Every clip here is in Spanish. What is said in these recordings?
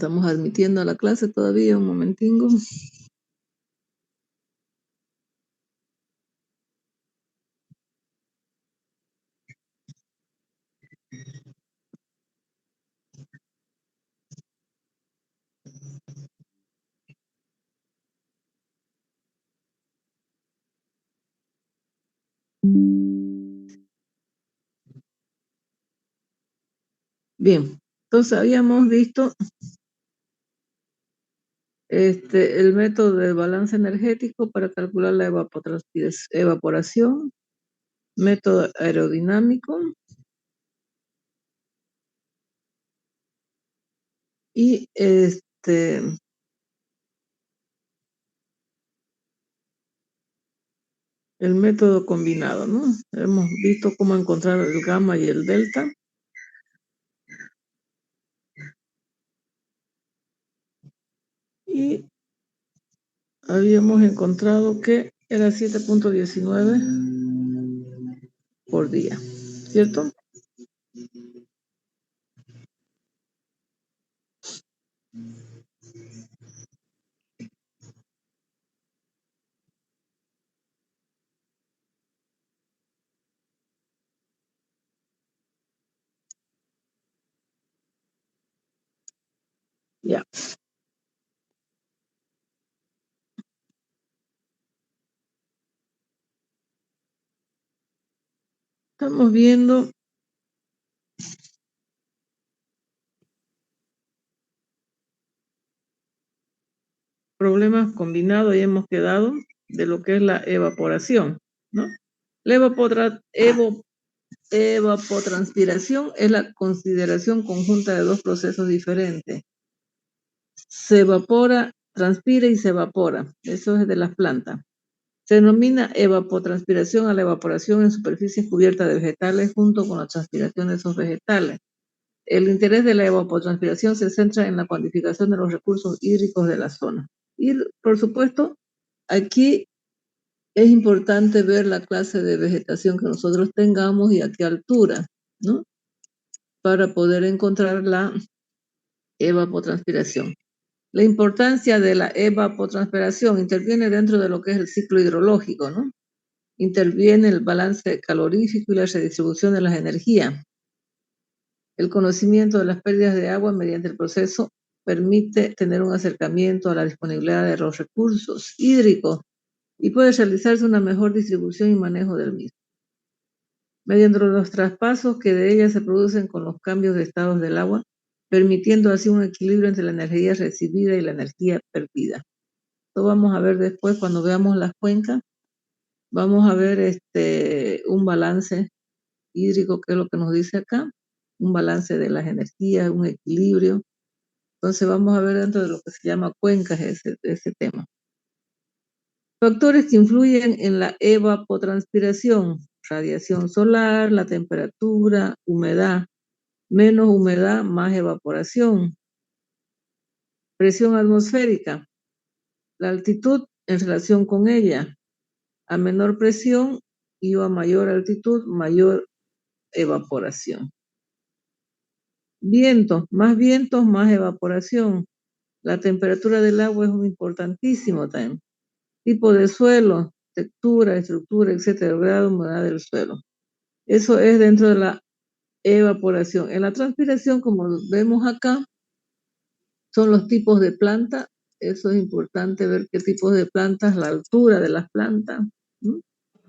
Estamos admitiendo a la clase todavía, un momentingo. Bien, entonces habíamos visto el método de balance energético para calcular la evaporación, método aerodinámico y el método combinado, ¿no? Hemos visto cómo encontrar el gamma y el delta. Y habíamos encontrado que era 7.19 por día, ¿cierto? Ya. Estamos viendo problemas combinados y hemos quedado de lo que es la evaporación, ¿no? La evapotranspiración es la consideración conjunta de dos procesos diferentes. Se evapora, transpira y se evapora. Eso es de las plantas. Se denomina evapotranspiración a la evaporación en superficies cubiertas de vegetales junto con la transpiración de esos vegetales. El interés de la evapotranspiración se centra en la cuantificación de los recursos hídricos de la zona. Y, por supuesto, aquí es importante ver la clase de vegetación que nosotros tengamos y a qué altura, ¿no? Para poder encontrar la evapotranspiración. La importancia de la evapotranspiración interviene dentro de lo que es el ciclo hidrológico, ¿no? Interviene el balance calorífico y la redistribución de las energías. El conocimiento de las pérdidas de agua mediante el proceso permite tener un acercamiento a la disponibilidad de los recursos hídricos y puede realizarse una mejor distribución y manejo del mismo, mediante los traspasos que de ella se producen con los cambios de estados del agua, permitiendo así un equilibrio entre la energía recibida y la energía perdida. Esto vamos a ver después cuando veamos las cuencas. Vamos a ver un balance hídrico, que es lo que nos dice acá, un balance de las energías, un equilibrio. Entonces vamos a ver dentro de lo que se llama cuencas ese tema. Factores que influyen en la evapotranspiración: radiación solar, la temperatura, humedad. Menos humedad, más evaporación. Presión atmosférica, la altitud en relación con ella. A menor presión y a mayor altitud, mayor evaporación. Vientos, más evaporación. La temperatura del agua es importantísimo también. Tipo de suelo, textura, estructura, etcétera, grado, humedad del suelo. Eso es dentro de la evaporación. En la transpiración, como vemos acá, son los tipos de planta. Eso es importante ver qué tipos de plantas, la altura de las plantas, ¿no?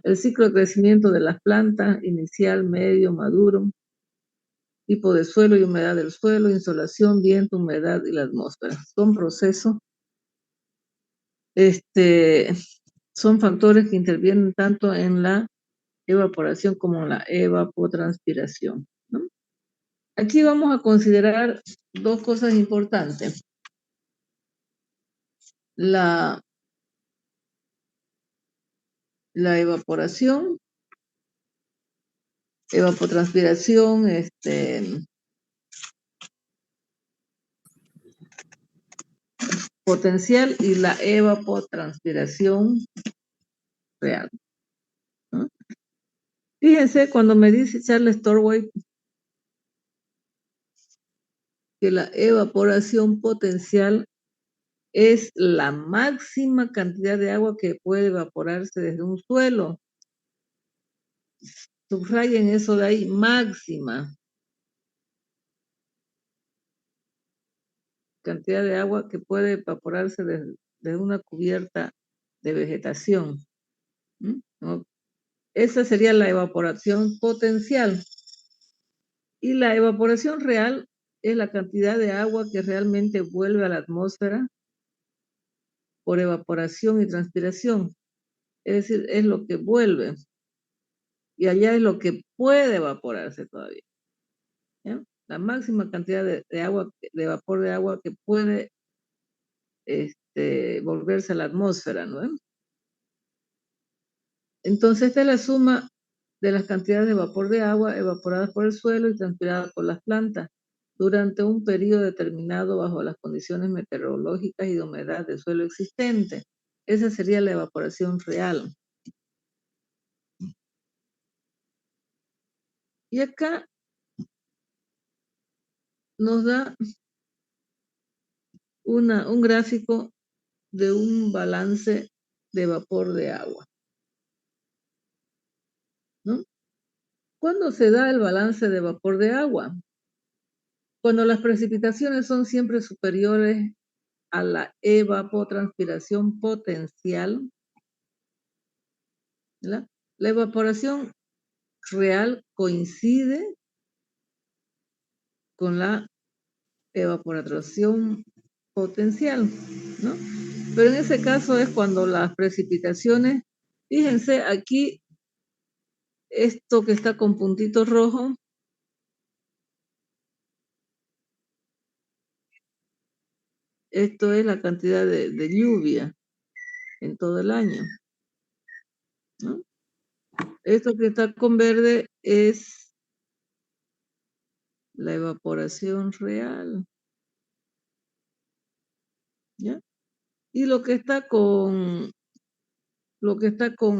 El ciclo de crecimiento de las plantas, inicial, medio, maduro, tipo de suelo y humedad del suelo, insolación, viento, humedad y la atmósfera. Son procesos, son factores que intervienen tanto en la evaporación como en la evapotranspiración, ¿no? Aquí vamos a considerar dos cosas importantes. La evaporación, evapotranspiración, potencial, y la evapotranspiración real, ¿no? Fíjense, cuando me dice Charles Torway que la evaporación potencial es la máxima cantidad de agua que puede evaporarse desde un suelo. Subrayen eso de ahí, máxima cantidad de agua que puede evaporarse de una cubierta de vegetación. ¿No? Esa sería la evaporación potencial. Y la evaporación real es la cantidad de agua que realmente vuelve a la atmósfera por evaporación y transpiración. Es decir, es lo que vuelve. Y allá es lo que puede evaporarse todavía. ¿Ya? La máxima cantidad de agua, de vapor de agua que puede volverse a la atmósfera, ¿no? Entonces, esta es la suma de las cantidades de vapor de agua evaporadas por el suelo y transpiradas por las plantas durante un periodo determinado bajo las condiciones meteorológicas y de humedad del suelo existente. Esa sería la evaporación real. Y acá nos da un gráfico de un balance de vapor de agua, ¿no? ¿Cuándo se da el balance de vapor de agua? Cuando las precipitaciones son siempre superiores a la evapotranspiración potencial, ¿verdad? La evaporación real coincide con la evaporación potencial, ¿no? Pero en ese caso es cuando las precipitaciones, fíjense aquí, esto que está con puntitos rojos, esto es la cantidad de lluvia en todo el año, ¿no? Esto que está con verde es la evaporación real, ¿ya? Y lo que está con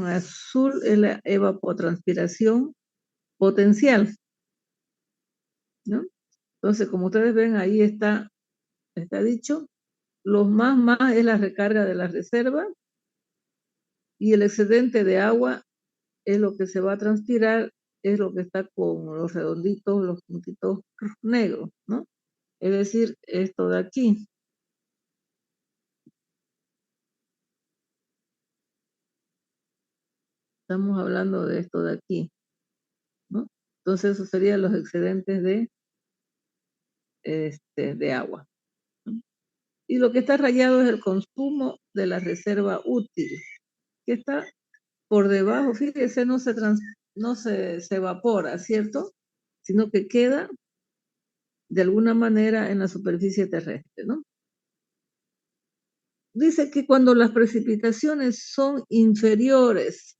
azul es la evapotranspiración potencial, ¿no? Entonces, como ustedes ven, ahí está dicho, los más es la recarga de la reserva y el excedente de agua es lo que se va a transpirar, es lo que está con los redonditos, los puntitos negros, ¿no? Es decir, esto de aquí. Estamos hablando de esto de aquí, ¿no? Entonces, eso serían los excedentes de agua, ¿no? Y lo que está rayado es el consumo de la reserva útil, que está por debajo, fíjese, no se evapora, ¿cierto? Sino que queda de alguna manera en la superficie terrestre, ¿no? Dice que cuando las precipitaciones son inferiores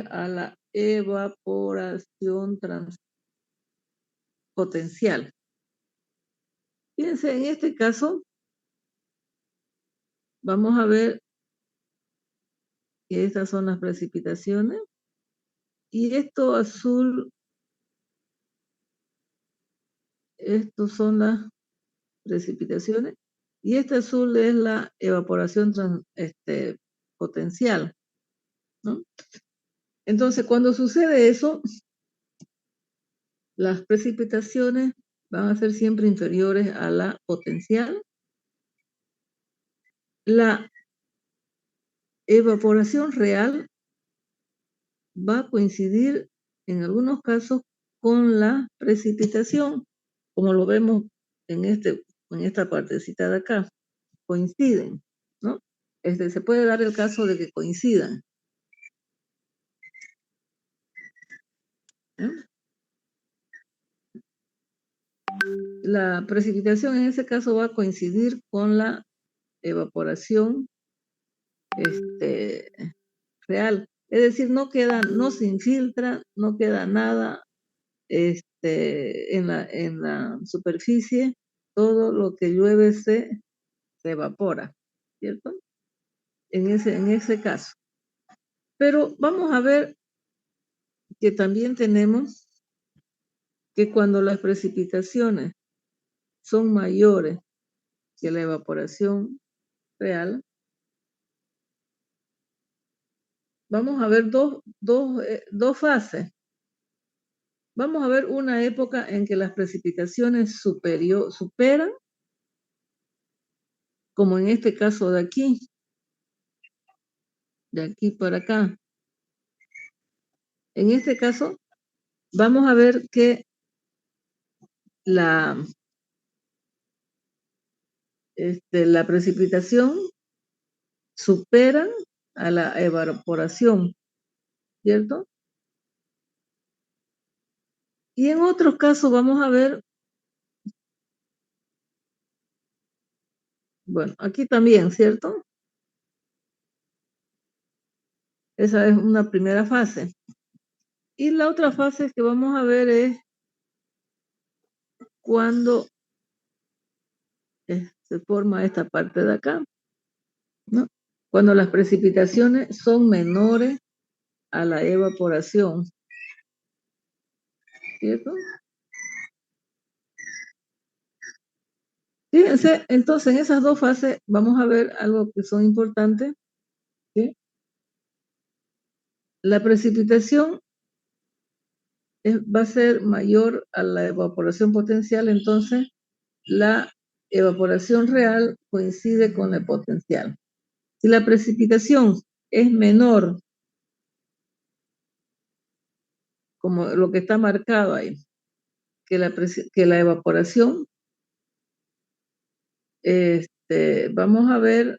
a la evaporación potencial. Fíjense, en este caso, vamos a ver que estas son las precipitaciones y esto azul, estos son las precipitaciones y este azul es la evaporación potencial, ¿no? Entonces, cuando sucede eso, las precipitaciones van a ser siempre inferiores a la potencial. La evaporación real va a coincidir en algunos casos con la precipitación, como lo vemos en esta partecita de acá, coinciden, ¿no? Se puede dar el caso de que coincidan, ¿no? La precipitación en ese caso va a coincidir con la evaporación real. Es decir, no se infiltra, no queda nada en la superficie, todo lo que llueve se evapora, ¿cierto? En ese caso. Pero vamos a ver que también tenemos que cuando las precipitaciones son mayores que la evaporación real, vamos a ver dos fases. Vamos a ver una época en que las precipitaciones superan, como en este caso de aquí para acá. En este caso, vamos a ver que la precipitación supera a la evaporación, ¿cierto? Y en otros casos vamos a ver, bueno, aquí también, ¿cierto? Esa es una primera fase. Y la otra fase que vamos a ver es cuando se forma esta parte de acá, ¿no? Cuando las precipitaciones son menores a la evaporación, ¿cierto? Fíjense, entonces en esas dos fases vamos a ver algo que son importantes, ¿sí? La precipitación va a ser mayor a la evaporación potencial, entonces la evaporación real coincide con la potencial. Si la precipitación es menor, como lo que está marcado ahí, que la evaporación, vamos a ver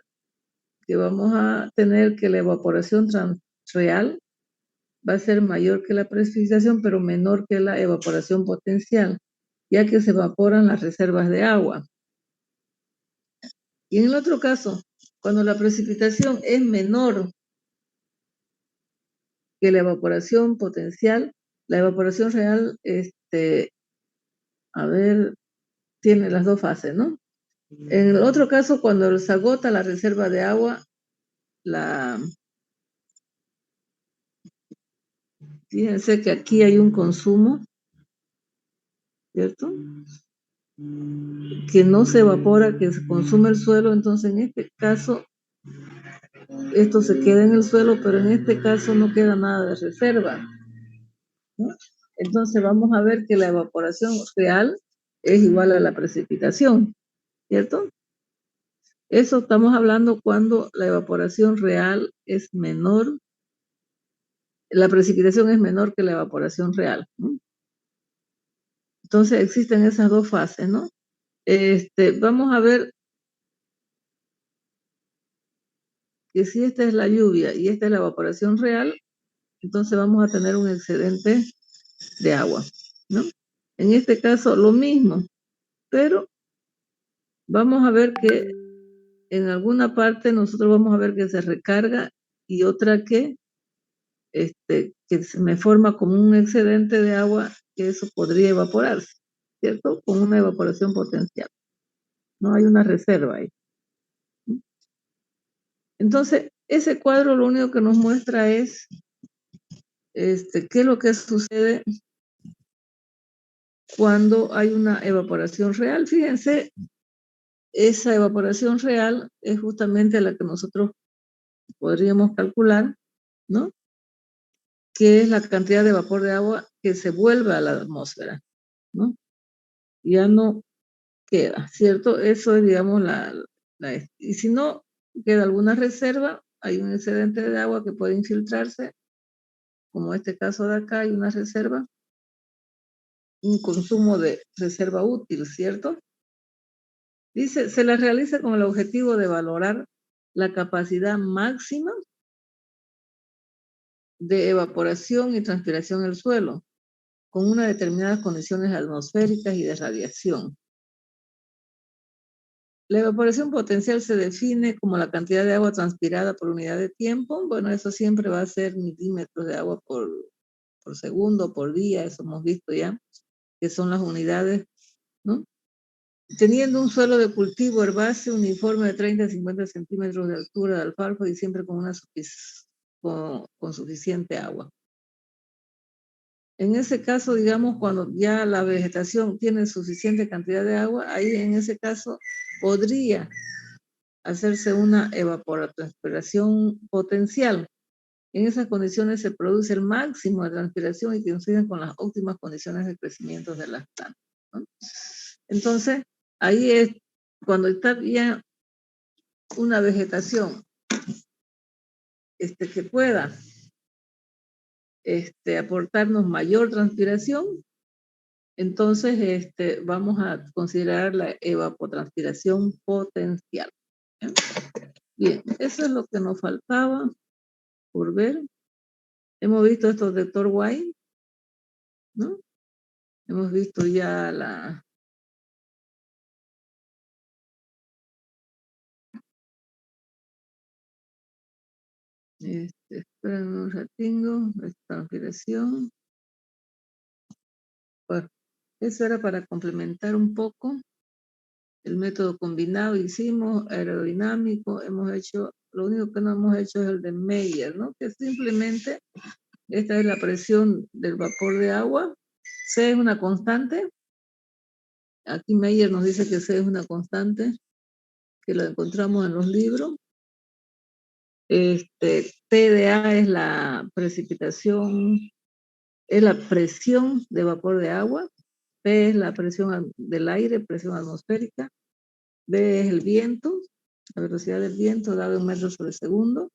que vamos a tener que la evaporación real va a ser mayor que la precipitación, pero menor que la evaporación potencial, ya que se evaporan las reservas de agua. Y en el otro caso, cuando la precipitación es menor que la evaporación potencial, la evaporación real, a ver, tiene las dos fases, ¿no? En el otro caso, cuando se agota la reserva de agua, fíjense que aquí hay un consumo, ¿cierto? Que no se evapora, que se consume el suelo, entonces en este caso esto se queda en el suelo, pero en este caso no queda nada de reserva, ¿no? Entonces vamos a ver que la evaporación real es igual a la precipitación, ¿cierto? Eso estamos hablando cuando la evaporación real es menor, la precipitación es menor que la evaporación real, ¿no? Entonces existen esas dos fases, ¿no? Vamos a ver que si esta es la lluvia y esta es la evaporación real, entonces vamos a tener un excedente de agua, ¿no? En este caso lo mismo, pero vamos a ver que en alguna parte nosotros vamos a ver que se recarga y otra que se me forma como un excedente de agua, que eso podría evaporarse, ¿cierto? Con una evaporación potencial. No hay una reserva ahí. Entonces, ese cuadro lo único que nos muestra es qué es lo que sucede cuando hay una evaporación real. Fíjense, esa evaporación real es justamente la que nosotros podríamos calcular, ¿no? Que es la cantidad de vapor de agua que se vuelve a la atmósfera, ¿no? Ya no queda, ¿cierto? Eso es, digamos, y si no queda alguna reserva, hay un excedente de agua que puede infiltrarse, como este caso de acá, hay una reserva, un consumo de reserva útil, ¿cierto? Dice, se la realiza con el objetivo de valorar la capacidad máxima de evaporación y transpiración del suelo, con unas determinadas condiciones atmosféricas y de radiación. La evaporación potencial se define como la cantidad de agua transpirada por unidad de tiempo. Bueno, eso siempre va a ser milímetros de agua por segundo, por día, eso hemos visto ya, que son las unidades, ¿no? Teniendo un suelo de cultivo herbáceo uniforme de 30 a 50 centímetros de altura de alfalfa y siempre con suficiente agua. En ese caso, digamos, cuando ya la vegetación tiene suficiente cantidad de agua, ahí en ese caso podría hacerse una evapotranspiración potencial. En esas condiciones se produce el máximo de transpiración y coinciden con las óptimas condiciones de crecimiento de las plantas, ¿no? Entonces, ahí es cuando está ya una vegetación que pueda aportarnos mayor transpiración, entonces vamos a considerar la evapotranspiración potencial. ¿Eh? Bien, eso es lo que nos faltaba por ver. Hemos visto esto de Dr. White, ¿no? Hemos visto ya la... esperen un ratingo, transpiración. Bueno, eso era para complementar un poco. El método combinado hicimos, aerodinámico, hemos hecho, lo único que no hemos hecho es el de Meyer, ¿no? Que simplemente esta es la presión del vapor de agua. C es una constante. Aquí Meyer nos dice que C es una constante, que lo encontramos en los libros. T de A es la precipitación, es la presión de vapor de agua. P es la presión del aire, presión atmosférica. B es el viento, la velocidad del viento dado en metros por segundo.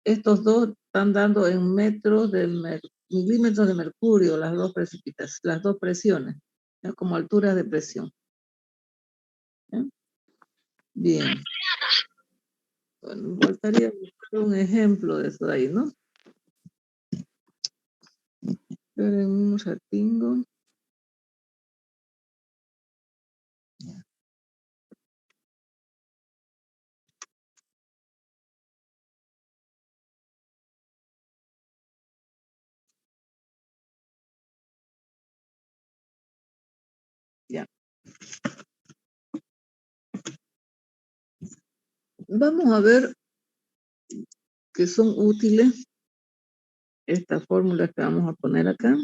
Estos dos están dando en milímetros de mercurio, las dos presiones, ¿ya? Como alturas de presión. ¿Ya? Bien. Bueno, faltaría buscar un ejemplo de eso ahí, ¿no? Esperen un ratingo. Ya. Vamos a ver que son útiles estas fórmulas que vamos a poner acá.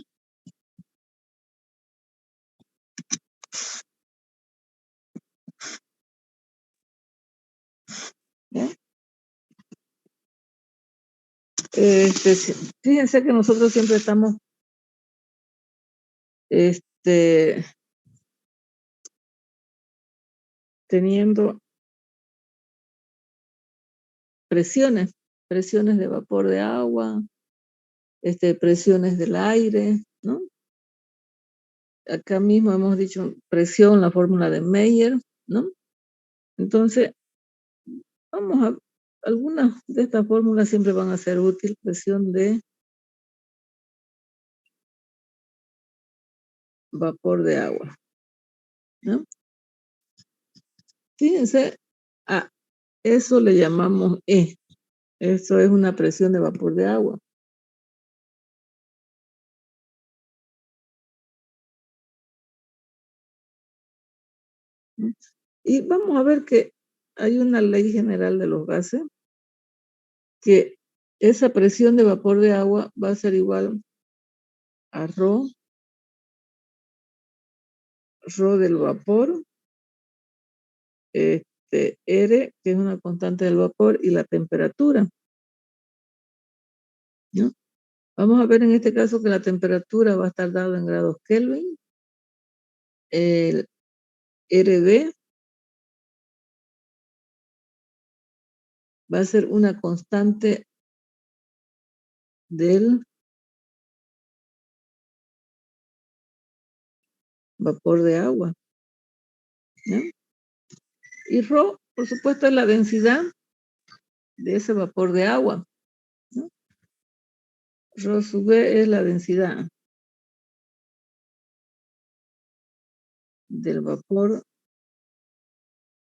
¿Ya? Fíjense que nosotros siempre estamos teniendo presiones de vapor de agua, presiones del aire, ¿no? Acá mismo hemos dicho presión, la fórmula de Meyer, ¿no? Entonces, algunas de estas fórmulas siempre van a ser útiles, presión de vapor de agua, ¿no? Fíjense, a eso le llamamos E. Eso es una presión de vapor de agua. ¿No? Y vamos a ver que hay una ley general de los gases que esa presión de vapor de agua va a ser igual a ρ del vapor, R, que es una constante del vapor, y la temperatura, ¿no? Vamos a ver en este caso que la temperatura va a estar dada en grados Kelvin. El RB va a ser una constante del vapor de agua, ¿no? Y ρ, por supuesto, es la densidad de ese vapor de agua, ¿no? Ρ sub B es la densidad del vapor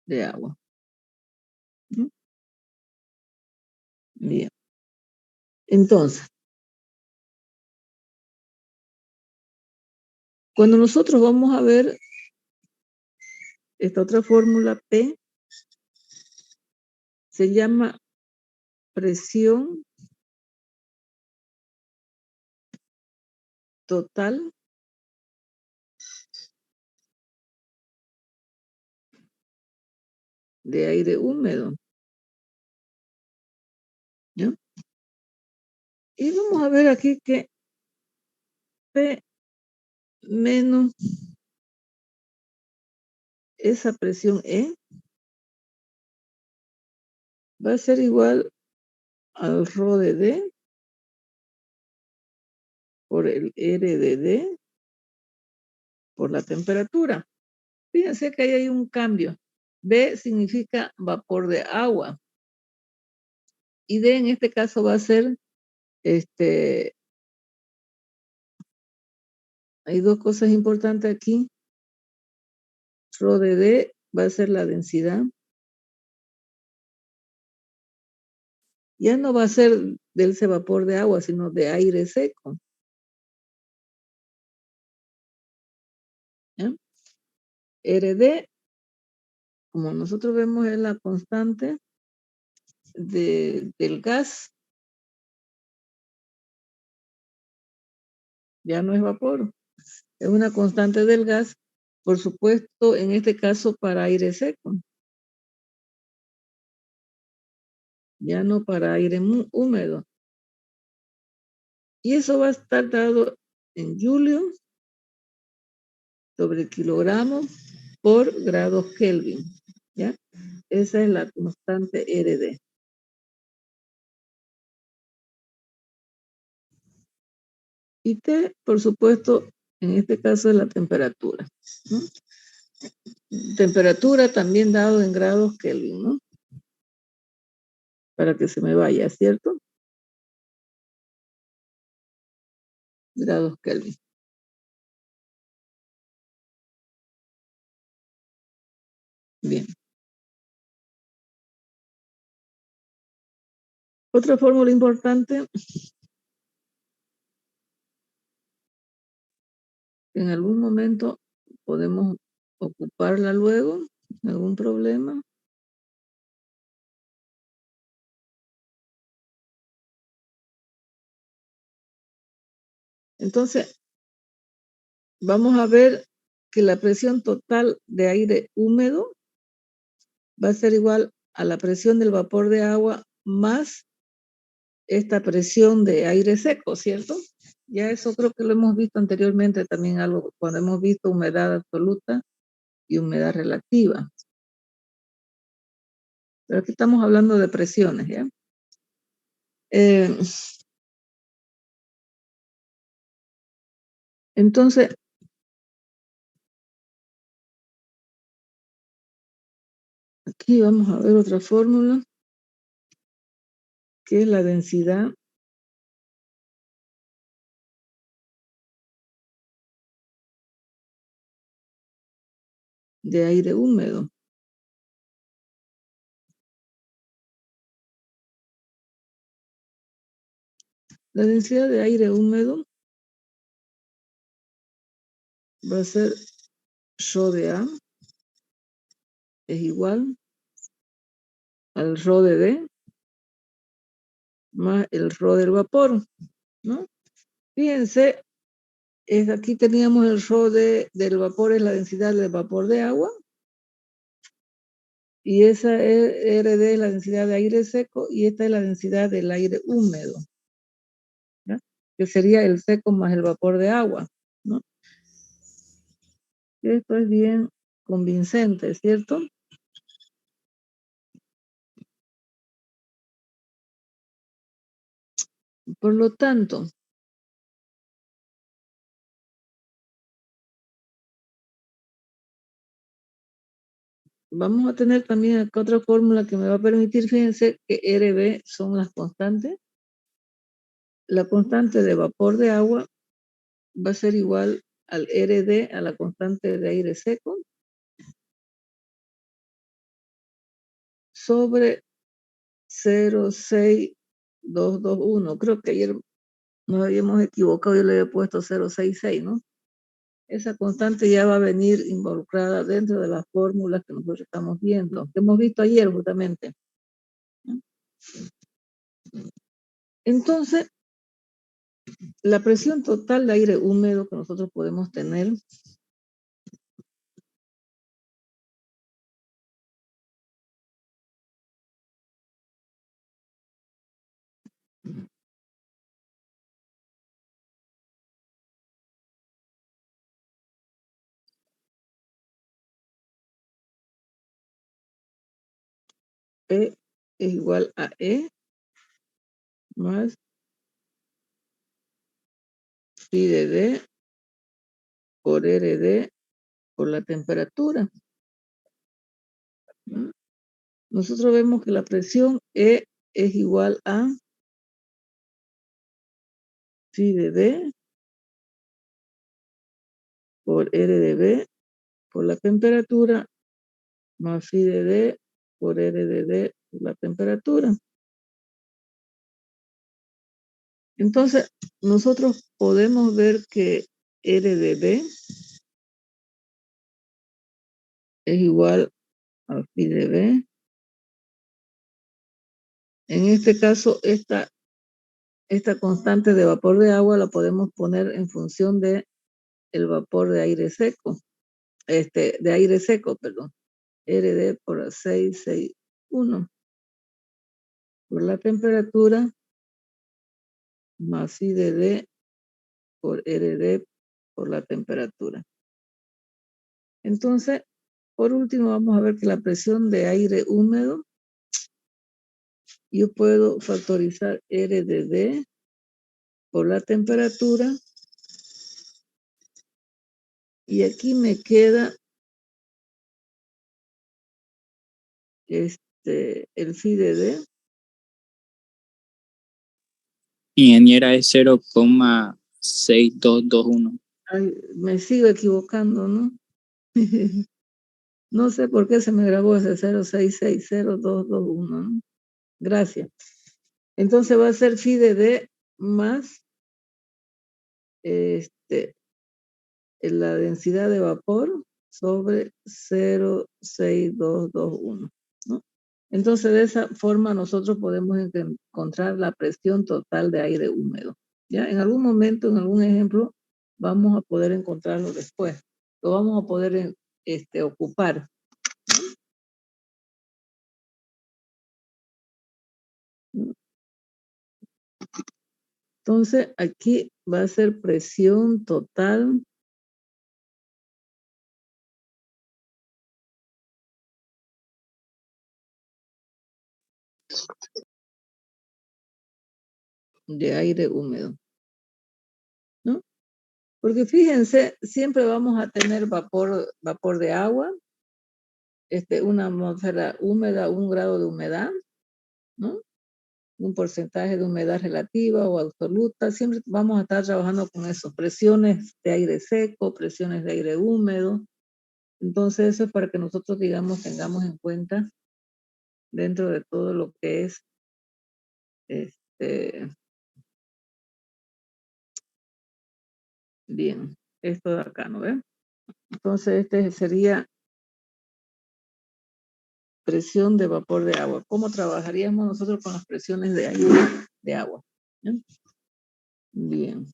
de agua, ¿no? Bien. Entonces, cuando nosotros vamos a ver esta otra fórmula P, se llama presión total de aire húmedo, ¿ya? Y vamos a ver aquí que P menos esa presión E va a ser igual al rho de D por el R de D por la temperatura. Fíjense que ahí hay un cambio. B significa vapor de agua. Y D en este caso va a ser, hay dos cosas importantes aquí. Rho de D va a ser la densidad. Ya no va a ser de ese vapor de agua, sino de aire seco. ¿Ya? RD, como nosotros vemos, es la constante del gas. Ya no es vapor, es una constante del gas, por supuesto, en este caso para aire seco, ya no para aire húmedo. Y eso va a estar dado en julio sobre kilogramo por grados Kelvin, ¿ya? Esa es la constante RD. Y T, por supuesto, en este caso es la temperatura, ¿no? Temperatura también dado en grados Kelvin, ¿no? Para que se me vaya, ¿cierto? Grados Kelvin. Bien. Otra fórmula importante, en algún momento podemos ocuparla luego, algún problema. Entonces, vamos a ver que la presión total de aire húmedo va a ser igual a la presión del vapor de agua más esta presión de aire seco, ¿cierto? Ya eso creo que lo hemos visto anteriormente también algo, cuando hemos visto humedad absoluta y humedad relativa. Pero aquí estamos hablando de presiones, ¿ya? Entonces, aquí vamos a ver otra fórmula, que es la densidad de aire húmedo. La densidad de aire húmedo va a ser rho de A es igual al rho de D más el rho del vapor, ¿no? Fíjense, aquí teníamos el rho del vapor, es la densidad del vapor de agua, y esa es RD es la densidad de aire seco, y esta es la densidad del aire húmedo, ¿ya? Que sería el seco más el vapor de agua, ¿no? Esto es bien convincente, ¿cierto? Por lo tanto, vamos a tener también acá otra fórmula que me va a permitir, fíjense que RB son las constantes. La constante de vapor de agua va a ser igual al RD, a la constante de aire seco, sobre 0,6221. Creo que ayer nos habíamos equivocado, yo le había puesto 0,66, ¿no? Esa constante ya va a venir involucrada dentro de las fórmulas que nosotros estamos viendo, que hemos visto ayer justamente, ¿no? Entonces, La presión total de aire húmedo que nosotros podemos tener E es igual a E más phi de D por RD por la temperatura. ¿No? Nosotros vemos que la presión E es igual a phi de D por R de B por la temperatura más phi de D por R de D por la temperatura. Entonces, nosotros podemos ver que R de B es igual a phi de B. En este caso, esta constante de vapor de agua la podemos poner en función de el vapor de aire seco, de aire seco, perdón, RD por 661 por la temperatura más phi de D por RD por la temperatura. Entonces, por último, vamos a ver que la presión de aire húmedo, yo puedo factorizar R de D por la temperatura y aquí me queda el phi de D. Ingeniera, es 0,6221. Ay, me sigo equivocando, ¿no? No sé por qué se me grabó ese 0660221, ¿no? Gracias. Entonces va a ser phi de D más la densidad de vapor sobre 06221, ¿no? Entonces de esa forma nosotros podemos encontrar la presión total de aire húmedo. ¿Ya? En algún momento, en algún ejemplo, vamos a poder encontrarlo después. Lo vamos a poder ocupar. Entonces, aquí va a ser presión total de aire húmedo, ¿no? Porque fíjense, siempre vamos a tener vapor de agua, una atmósfera húmeda, 1 grado de humedad, ¿no? Un porcentaje de humedad relativa o absoluta. Siempre vamos a estar trabajando con eso. Presiones de aire seco, presiones de aire húmedo. Entonces, eso es para que nosotros, digamos, tengamos en cuenta dentro de todo lo que es bien, esto de acá, ¿no ven? Entonces, sería presión de vapor de agua. ¿Cómo trabajaríamos nosotros con las presiones de aire de agua? ¿Bien? Bien.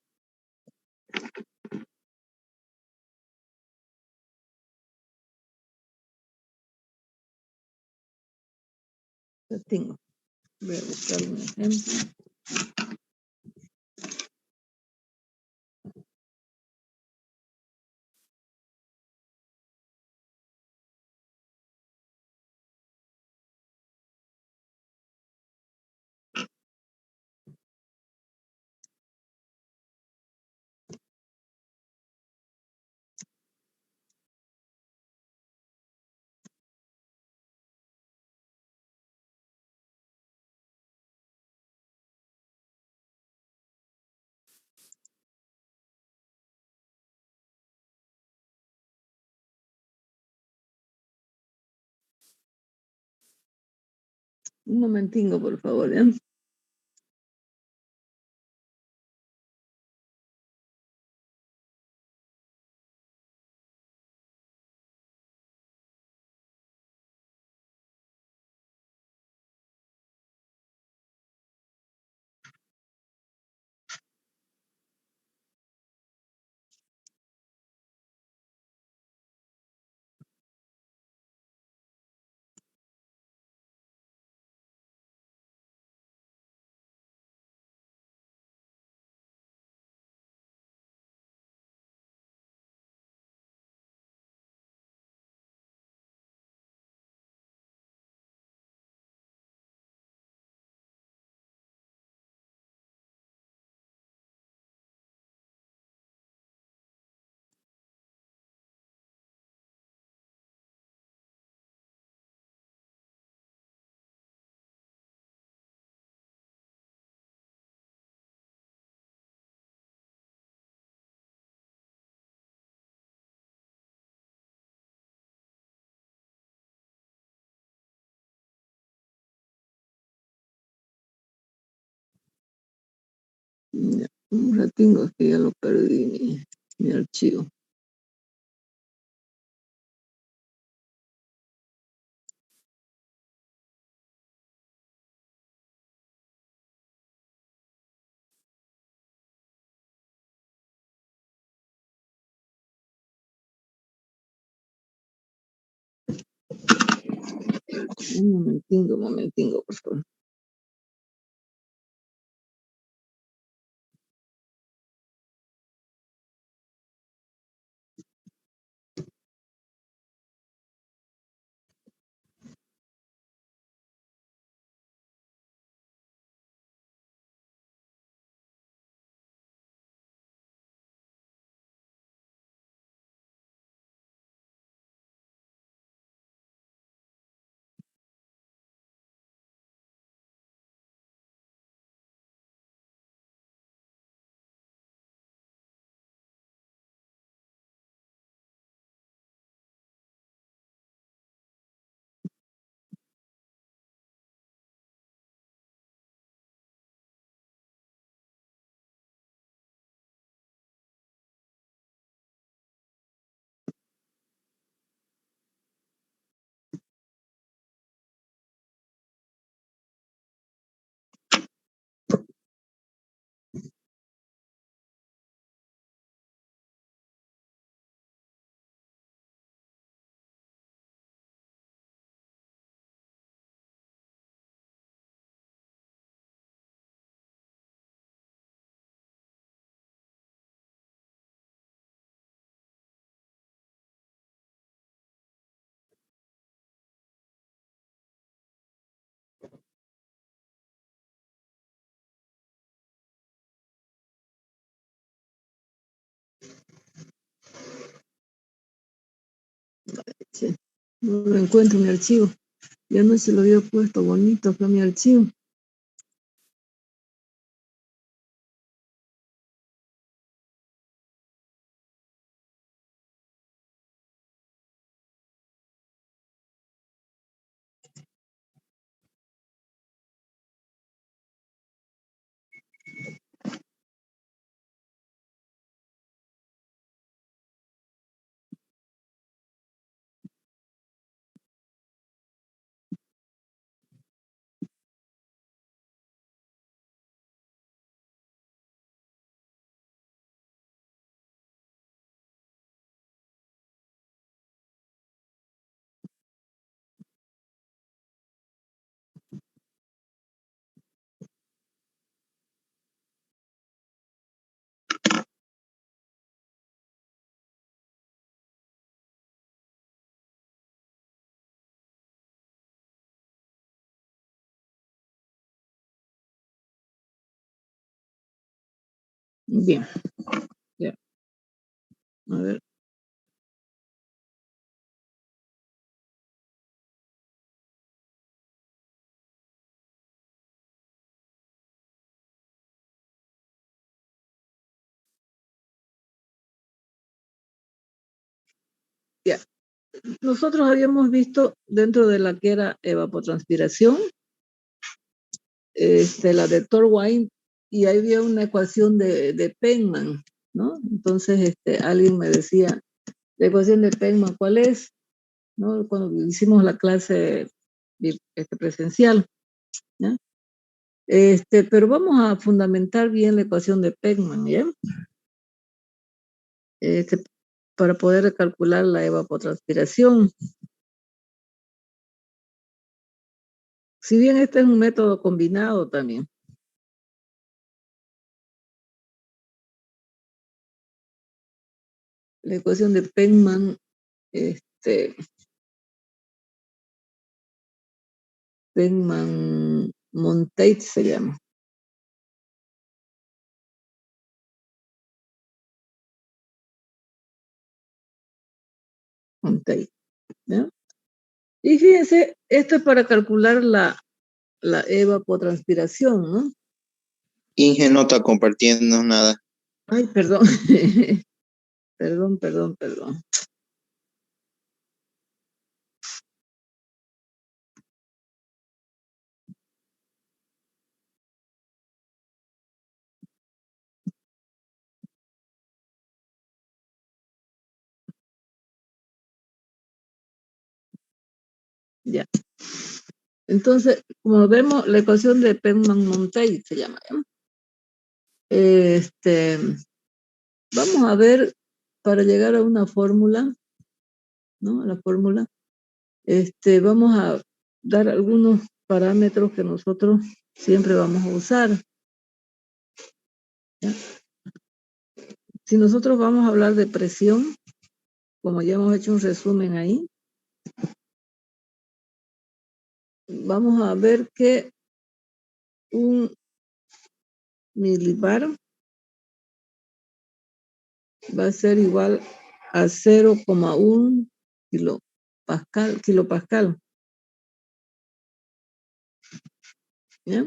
Ya tengo. Voy a buscar un ejemplo. Un momentingo, por favor. ¿Eh? Ya, un ratingo, es que ya lo perdí mi archivo. Un momentingo, por favor. Sí. No lo encuentro mi archivo. Ya no se lo había puesto bonito, fue mi archivo. Bien, ya. A ver. Ya. Nosotros habíamos visto dentro de la que era evapotranspiración, la de Torwine, y ahí había una ecuación de Penman, ¿no? Entonces, alguien me decía, la ecuación de Penman, ¿cuál es? ¿No? Cuando hicimos la clase presencial, ¿ya? Pero vamos a fundamentar bien la ecuación de Penman, ¿ya? Este, para poder calcular la evapotranspiración. Si bien este es un método combinado también. La ecuación de Penman, Penman-Montate se llama. Montate, ¿ya? Y fíjense, esto es para calcular la evapotranspiración, ¿no? Inge no está compartiendo nada. Ay, perdón. Perdón. Ya. Entonces, como vemos, la ecuación de Penman-Monteil se llama, ¿ya? Vamos a ver, para llegar a una fórmula, ¿no? A la fórmula, vamos a dar algunos parámetros que nosotros siempre vamos a usar, ¿ya? Si nosotros vamos a hablar de presión, como ya hemos hecho un resumen ahí, vamos a ver que un milibar va a ser igual a 0,1 kilopascal, ¿ya?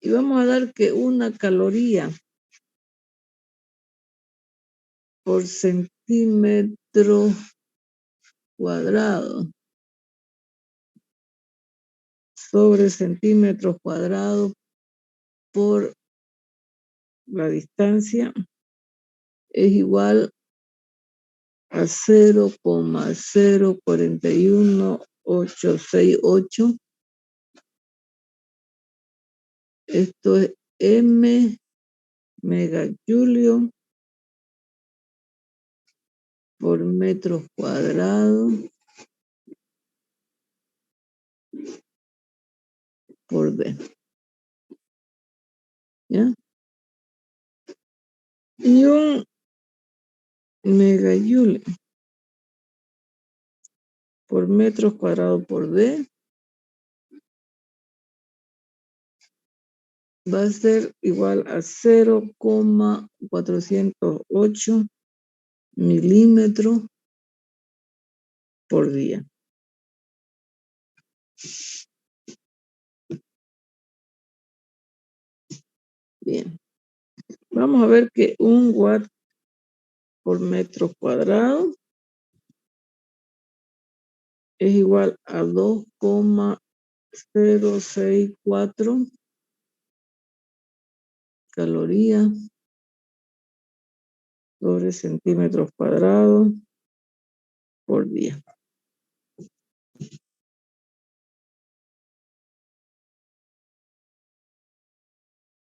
Y vamos a dar que una caloría por centímetro cuadrado sobre centímetros cuadrados por la distancia es igual a 0,041868. Esto es M megajulio por metros cuadrados por B, ¿ya? Y un megajulio por metros cuadrados por B va a ser igual a 0,408 milímetros por día. Bien. Vamos a ver que un watt por metro cuadrado es igual a 2,064 calorías sobre centímetros cuadrados por día.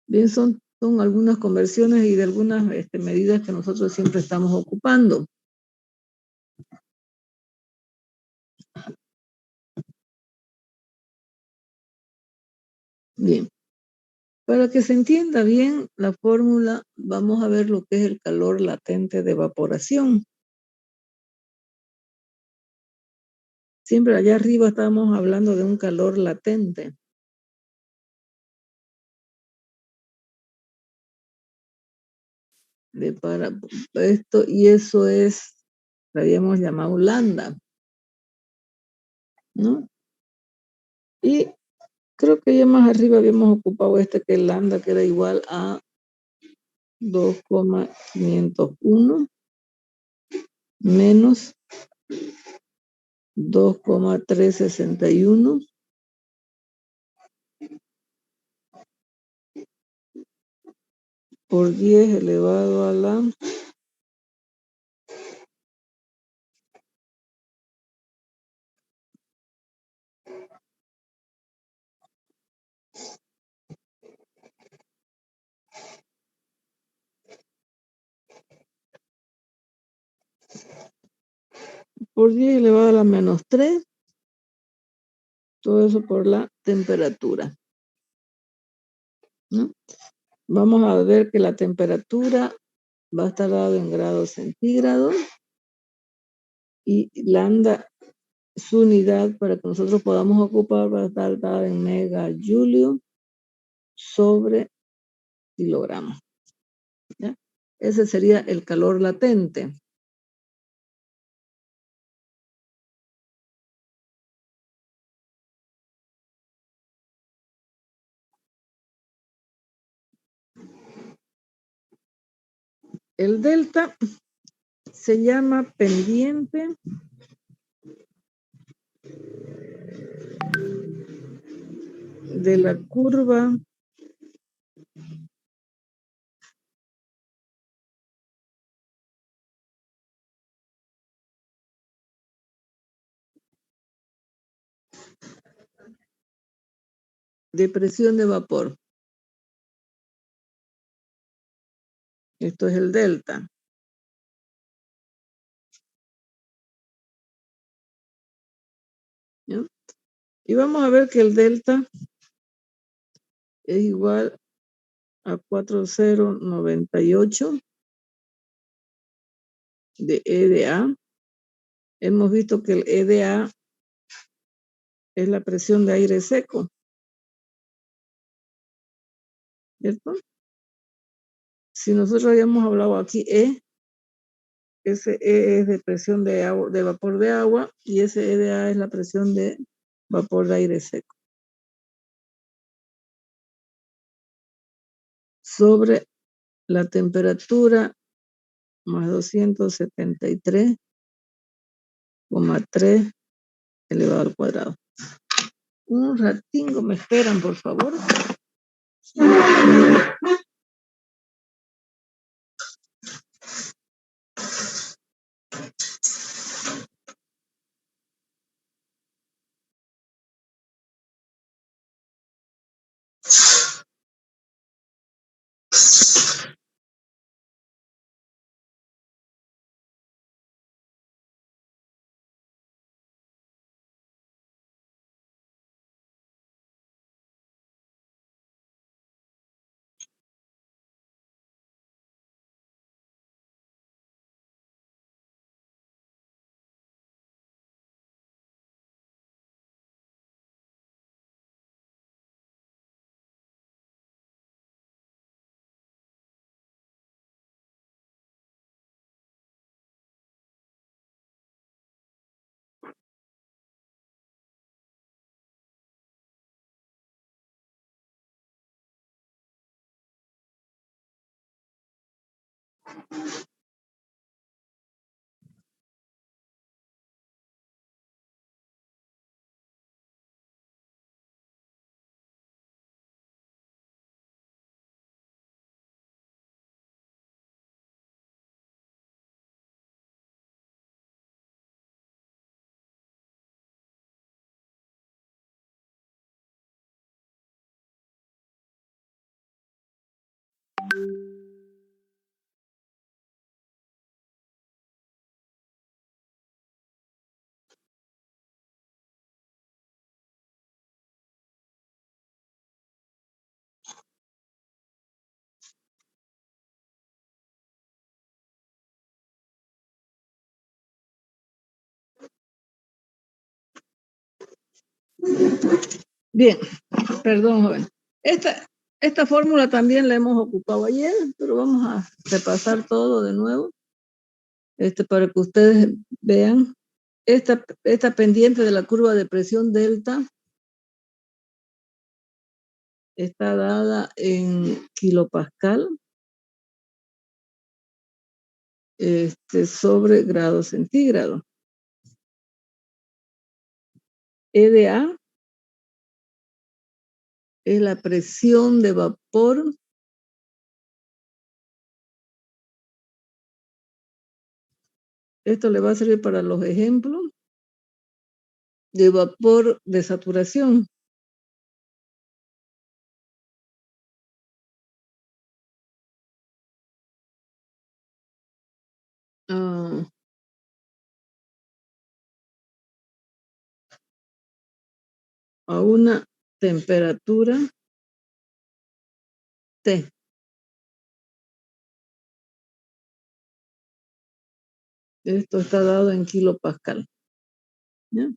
Bien, son algunas conversiones y de algunas medidas que nosotros siempre estamos ocupando. Bien. Para que se entienda bien la fórmula, vamos a ver lo que es el calor latente de evaporación. Siempre allá arriba estábamos hablando de un calor latente. Para esto, y eso es, lo habíamos llamado lambda, ¿no? Y creo que ya más arriba habíamos ocupado que es lambda, que era igual a 2,501 menos 2,361 por 10 elevado a la por 10 elevado a la menos 3, todo eso por la temperatura, ¿no? Vamos a ver que la temperatura va a estar dada en grados centígrados y lambda, su unidad para que nosotros podamos ocupar, va a estar dada en megajulio sobre kilogramos, ¿ya? Ese sería el calor latente. El delta se llama pendiente de la curva de presión de vapor. Esto es el delta. ¿Ya? Y vamos a ver que el delta es igual a 4098 de E de A. Hemos visto que el E de A es la presión de aire seco, ¿cierto? Si nosotros habíamos hablado aquí ese E es de presión de agua, de vapor de agua, y ese E de A es la presión de vapor de aire seco. Sobre la temperatura más 273,3 elevado al cuadrado. Un ratingo, me esperan, por favor. Bien, perdón, joven. Esta fórmula también la hemos ocupado ayer, pero vamos a repasar todo de nuevo, para que ustedes vean. Esta pendiente de la curva de presión delta está dada en kilopascal sobre grado centígrado. E de A es la presión de vapor esto le va a servir para los ejemplos de vapor de saturación. A una temperatura T. Esto está dado en kilopascal. ¿Ya?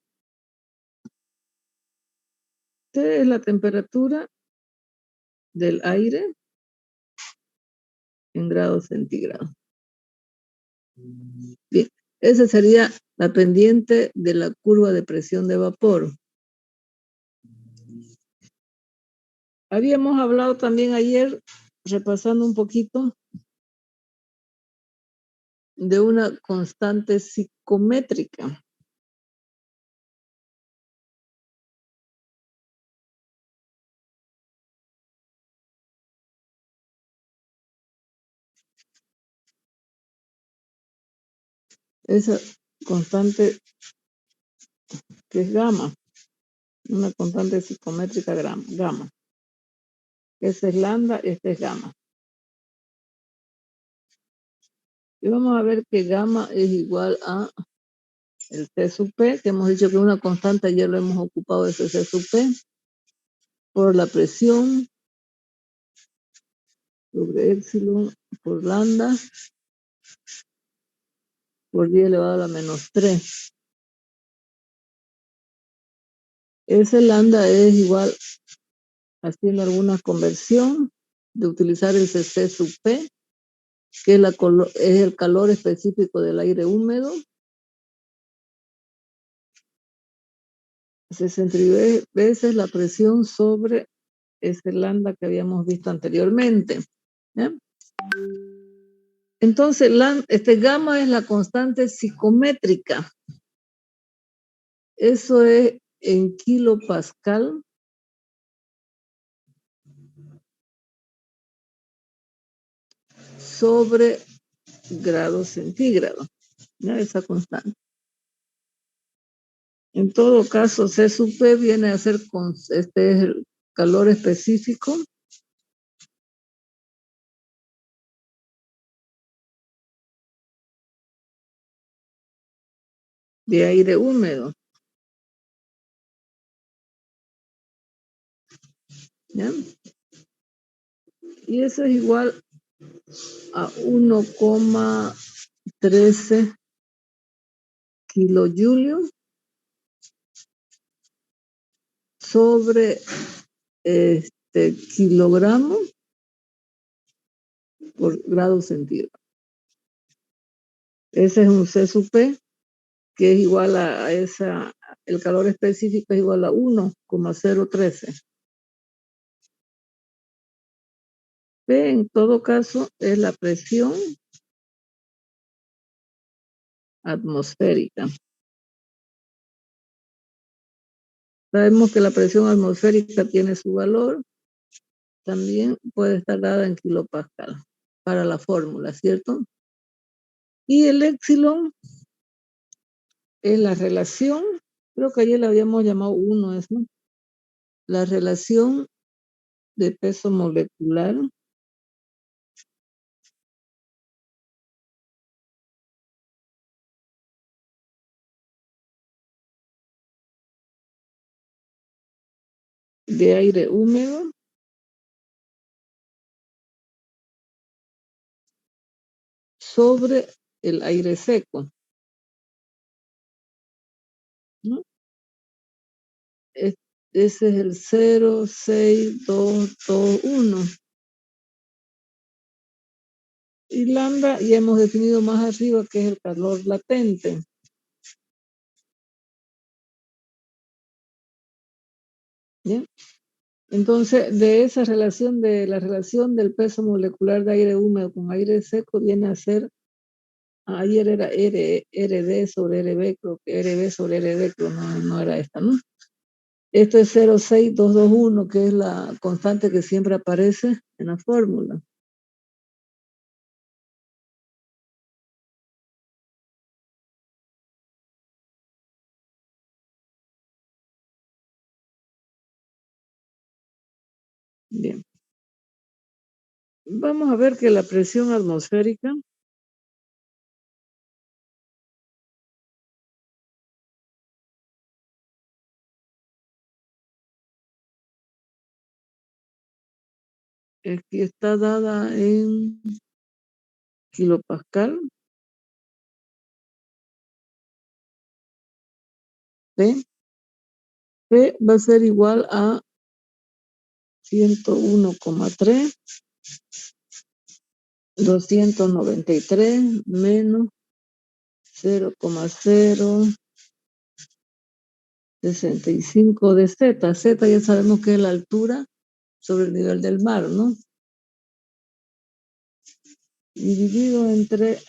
T es la temperatura del aire en grados centígrados. Bien, esa sería la pendiente de la curva de presión de vapor. Habíamos hablado también ayer, repasando un poquito, de una constante psicométrica. Esa constante que es gamma. Una constante psicométrica gamma. Esta es lambda, esta es gamma. Y vamos a ver que gamma es igual a el T sub P, que hemos dicho que una constante, ayer lo hemos ocupado, ese C sub P, por la presión sobre épsilon por lambda por 10 elevado a la menos 3. Ese lambda es igual, haciendo alguna conversión, de utilizar el CC sub P, que es el calor específico del aire húmedo. 63 veces la presión sobre ese lambda que habíamos visto anteriormente. ¿Ya? Entonces, gamma es la constante psicométrica. Eso es en kilopascal sobre grado centígrado. ¿Ya? Esa constante. En todo caso, C sub P viene a ser este es el calor específico de aire húmedo. ¿Ya? Y eso es igual a 1,13 kilojulios sobre kilogramo por grado centígrado. Ese es un C sub P, que es igual a el calor específico es igual a 1,013. P en todo caso es la presión atmosférica. Sabemos que la presión atmosférica tiene su valor, también puede estar dada en kilopascal para la fórmula, ¿cierto? Y el épsilon es la relación, creo que ayer la habíamos llamado 1, ¿no? La relación de peso molecular de aire húmedo sobre el aire seco, ¿no? Ese es el 0,6221. Y lambda ya hemos definido más arriba que es el calor latente. ¿Ya? Entonces, de esa relación, de la relación del peso molecular de aire húmedo con aire seco, viene a ser, ayer era RD sobre RB, creo que RB sobre RD, pero no era esta, ¿no? Esto es 0,6221, que es la constante que siempre aparece en la fórmula. Bien. Vamos a ver que la presión atmosférica que está dada en kilopascal. P va a ser igual a 101,3, 293 menos 0,065 de Z. Z ya sabemos que es la altura sobre el nivel del mar, ¿no? Dividido entre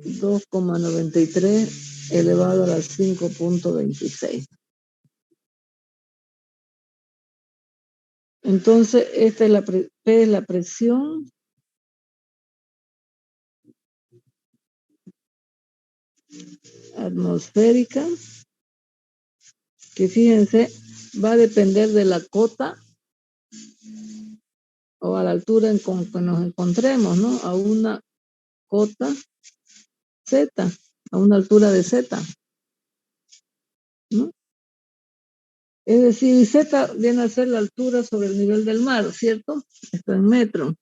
2,93 elevado a la 5,26. Entonces, esta es P es la presión atmosférica, que fíjense, va a depender de la cota o a la altura en que nos encontremos, ¿no? A una cota Z, a una altura de Z, ¿no? Es decir, Z viene a ser la altura sobre el nivel del mar, ¿cierto? Esto en metro.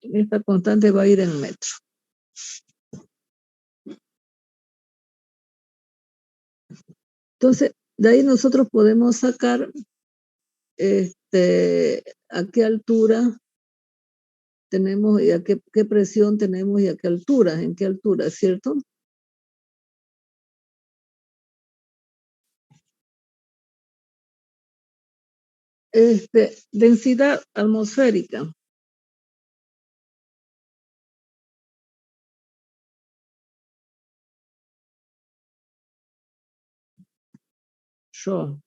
Esta constante va a ir en metro. Entonces, de ahí nosotros podemos sacar a qué altura tenemos y a qué presión tenemos y a qué altura, en qué altura, ¿cierto? Densidad atmosférica. Rho.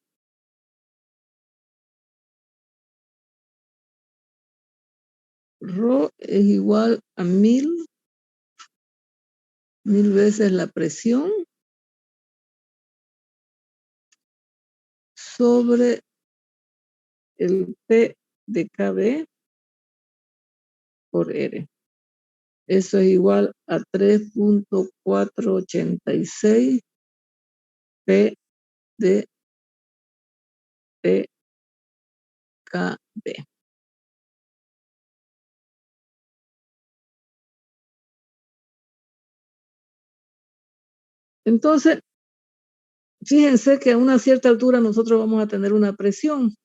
Rho es igual a 1000 veces la presión sobre el P de KB por R. Eso es igual a 3.486 P de PKB. Entonces, fíjense que a una cierta altura nosotros vamos a tener una presión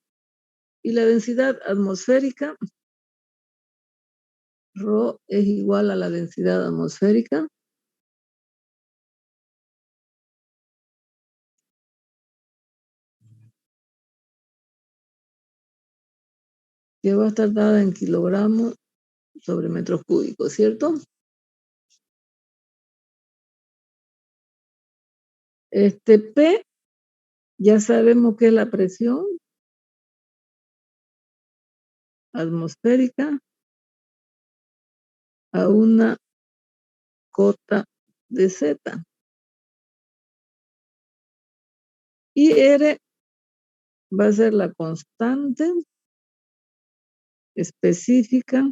y la densidad atmosférica, Rho es igual a la densidad atmosférica que va a estar dada en kilogramos sobre metros cúbicos, ¿cierto? P, ya sabemos que es la presión atmosférica a una cota de Z. Y R va a ser la constante específica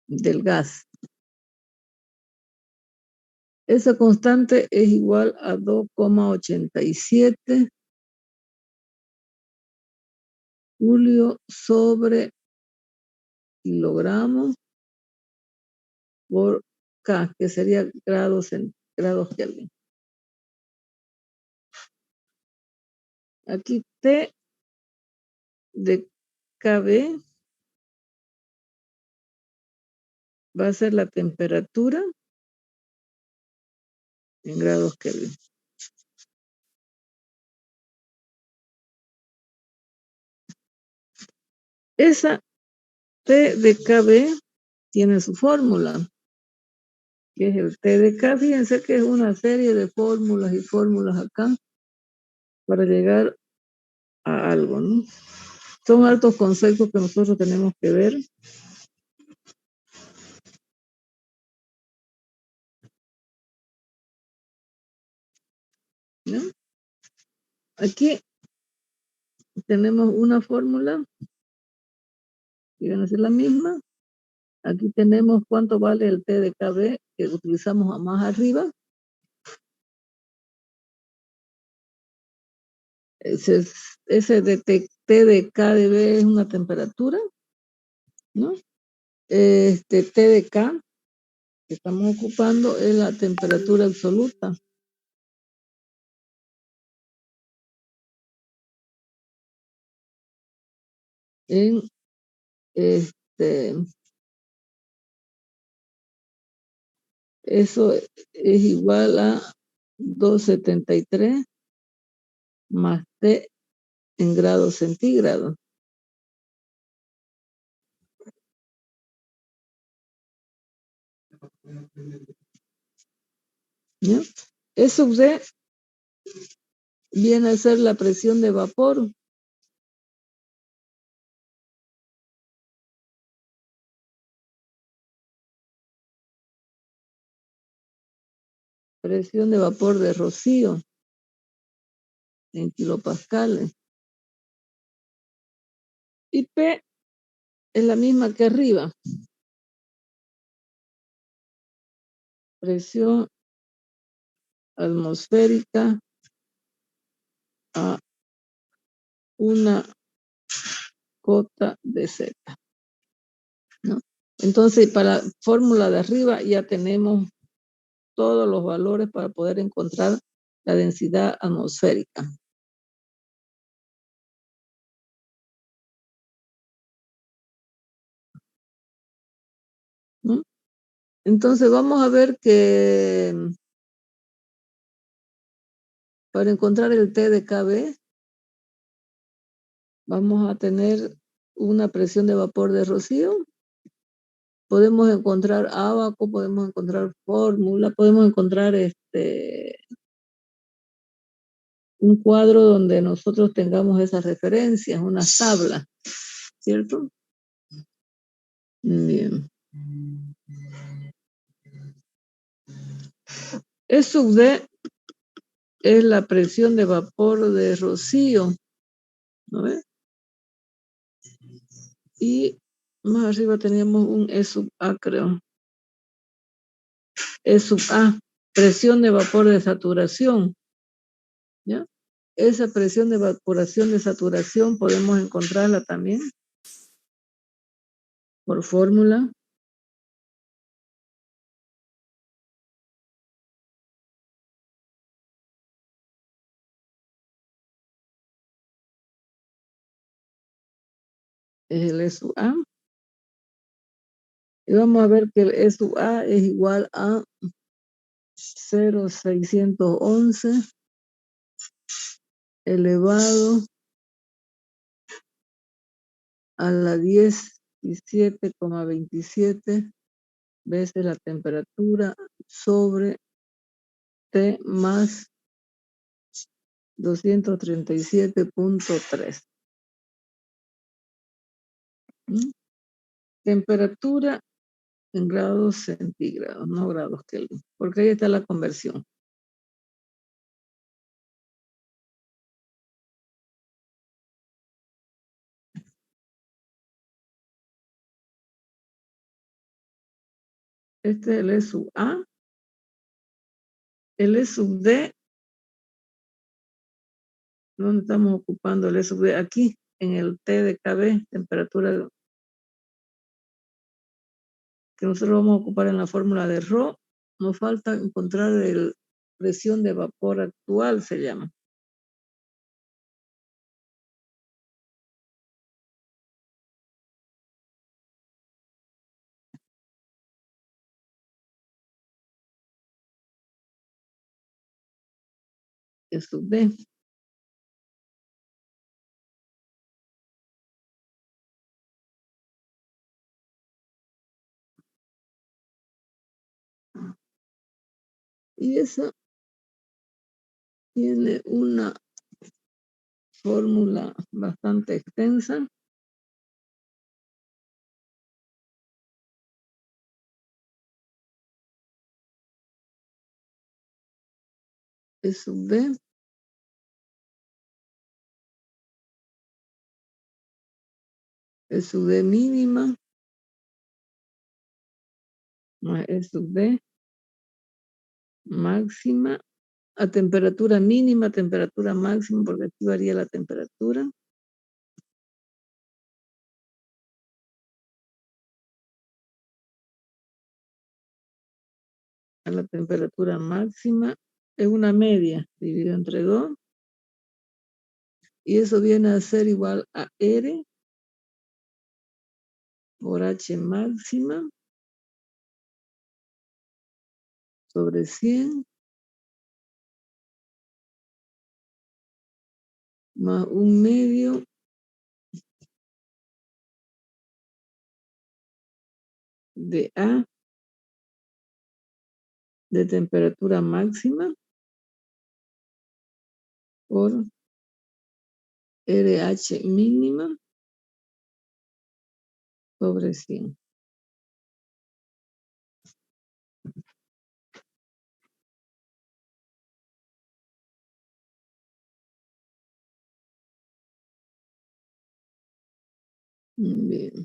del gas. Esa constante es igual a 2,87 julio sobre kilogramos por K, que sería grados Kelvin. Aquí T de KB va a ser la temperatura en grados Kelvin. Esa T de KB tiene su fórmula, que es el T de K. Fíjense que es una serie de fórmulas y fórmulas acá para llegar a algo, ¿no? Son altos conceptos que nosotros tenemos que ver. ¿No? Aquí tenemos una fórmula, que viene a ser la misma. Aquí tenemos cuánto vale el T de KB que utilizamos más arriba. Ese de T de KdB es una temperatura, ¿no? T de K que estamos ocupando es la temperatura absoluta. En eso es igual a 273 más T en grados centígrados. ¿Ya? E sub D viene a ser la presión de vapor. Presión de vapor de rocío en kilopascales. Y P es la misma que arriba. Presión atmosférica a una cota de Z, ¿no? Entonces, para la fórmula de arriba ya tenemos todos los valores para poder encontrar la densidad atmosférica. ¿No? Entonces, vamos a ver que para encontrar el T de KB, vamos a tener una presión de vapor de rocío. Podemos encontrar ábaco, podemos encontrar fórmula, podemos encontrar un cuadro donde nosotros tengamos esas referencias, unas tablas, ¿cierto? Bien. E sub D es la presión de vapor de rocío, ¿no ves? Y más arriba teníamos un E sub A, creo. E sub A, presión de vapor de saturación, ¿ya? Esa presión de evaporación de saturación podemos encontrarla también por fórmula. Es el E sub A. Y vamos a ver que el E sub A es igual a 0,611 elevado a la 17,27 veces la temperatura sobre T más 237.3. Temperatura en grados centígrados, no grados Kelvin, porque ahí está la conversión. Este es el E sub A. El E sub D, ¿dónde estamos ocupando el E sub D? Aquí, en el T de KB, temperatura que nosotros vamos a ocupar en la fórmula de Rho. Nos falta encontrar la presión de vapor actual, se llama. E sub D. Y esa tiene una fórmula bastante extensa. E sub D E sub D mínima más E sub D máxima a temperatura mínima, temperatura máxima, porque aquí varía la temperatura. A la temperatura máxima es una media dividido entre 2. Y eso viene a ser igual a R por H máxima sobre 100 más 1/2 de A de temperatura máxima por RH mínima sobre 100. Bien.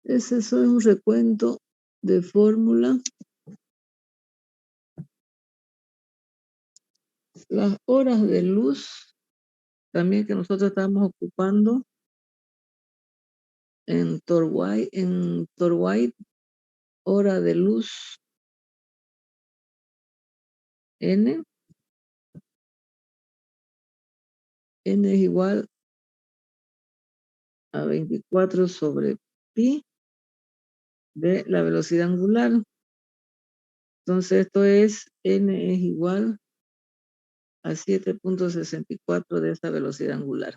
Ese es un recuento de fórmula. Las horas de luz también que nosotros estamos ocupando en Torwhite, hora de luz N. N es igual a 24 sobre pi de la velocidad angular. Entonces esto es, N es igual a 7.64 de esa velocidad angular.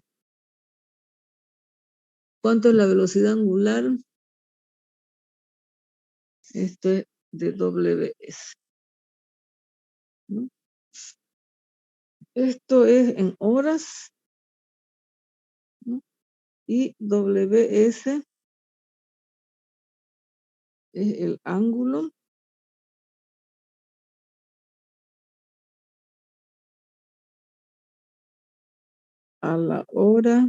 ¿Cuánto es la velocidad angular? Esto es de WS, ¿no? Esto es en horas, ¿no? Y WS es el ángulo a la hora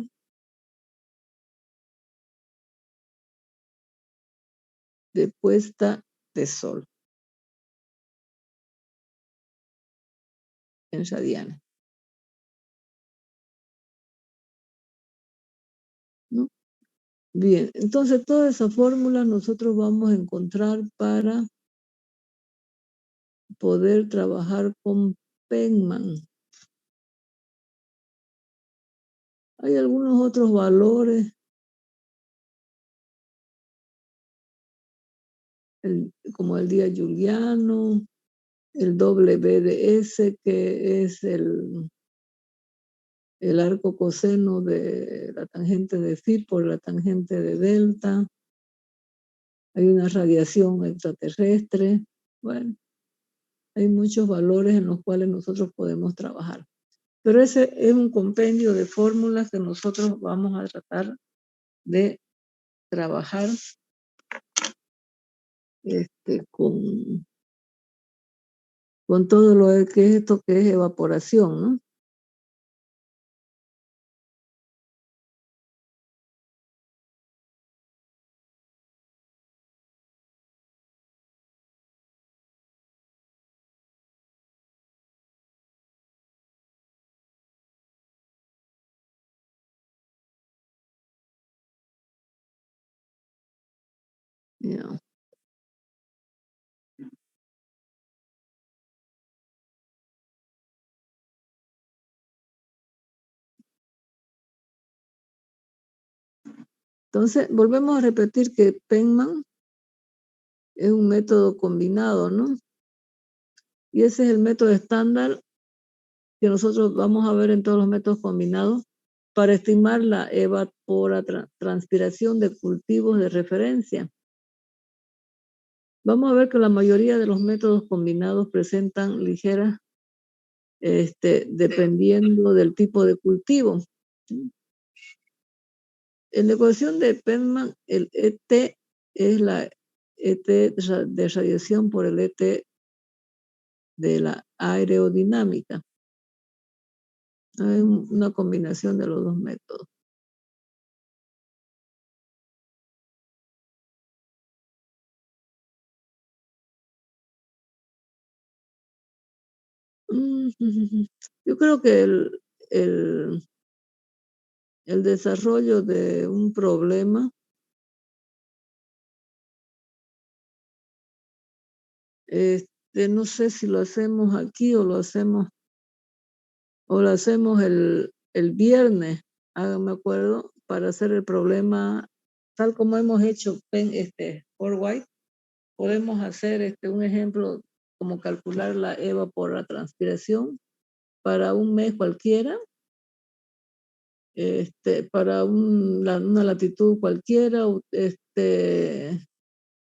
de puesta de sol en radianes, ¿no? Bien, entonces toda esa fórmula nosotros vamos a encontrar para poder trabajar con Penman. Hay algunos otros valores, como el día juliano, el WDS, que es el arco coseno de la tangente de phi por la tangente de delta. Hay una radiación extraterrestre. Bueno, hay muchos valores en los cuales nosotros podemos trabajar. Pero ese es un compendio de fórmulas que nosotros vamos a tratar de trabajar con todo lo que es esto que es evaporación, ¿no? Ya. Entonces, volvemos a repetir que Penman es un método combinado, ¿no? Y ese es el método estándar que nosotros vamos a ver en todos los métodos combinados para estimar la evapotranspiración de cultivos de referencia. Vamos a ver que la mayoría de los métodos combinados presentan ligeras, dependiendo del tipo de cultivo. En la ecuación de Penman, el ET es la ET de radiación por el ET de la aerodinámica. Hay una combinación de los dos métodos. Yo creo que el desarrollo de un problema no sé si lo hacemos aquí o lo hacemos el viernes, háganme acuerdo, para hacer el problema tal como hemos hecho por White. Podemos hacer un ejemplo como calcular la EVA por la transpiración para un mes cualquiera, para una latitud cualquiera,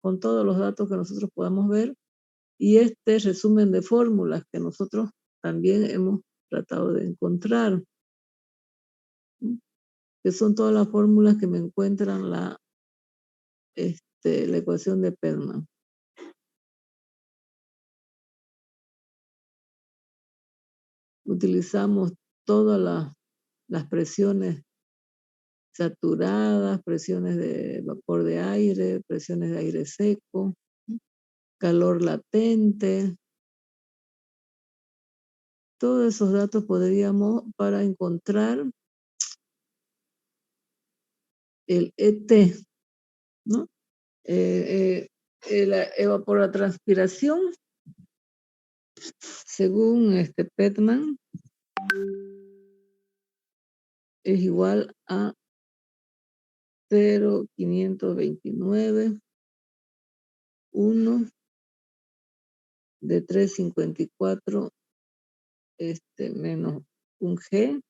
con todos los datos que nosotros podamos ver, y este resumen de fórmulas que nosotros también hemos tratado de encontrar, que son todas las fórmulas que me encuentran la ecuación de Perlman. Utilizamos todas las presiones saturadas, presiones de vapor de aire, presiones de aire seco, calor latente. Todos esos datos podríamos para encontrar el ET, ¿no? La evapotranspiración, según Perlman, es igual a 0,529, 1 de 354 menos un G.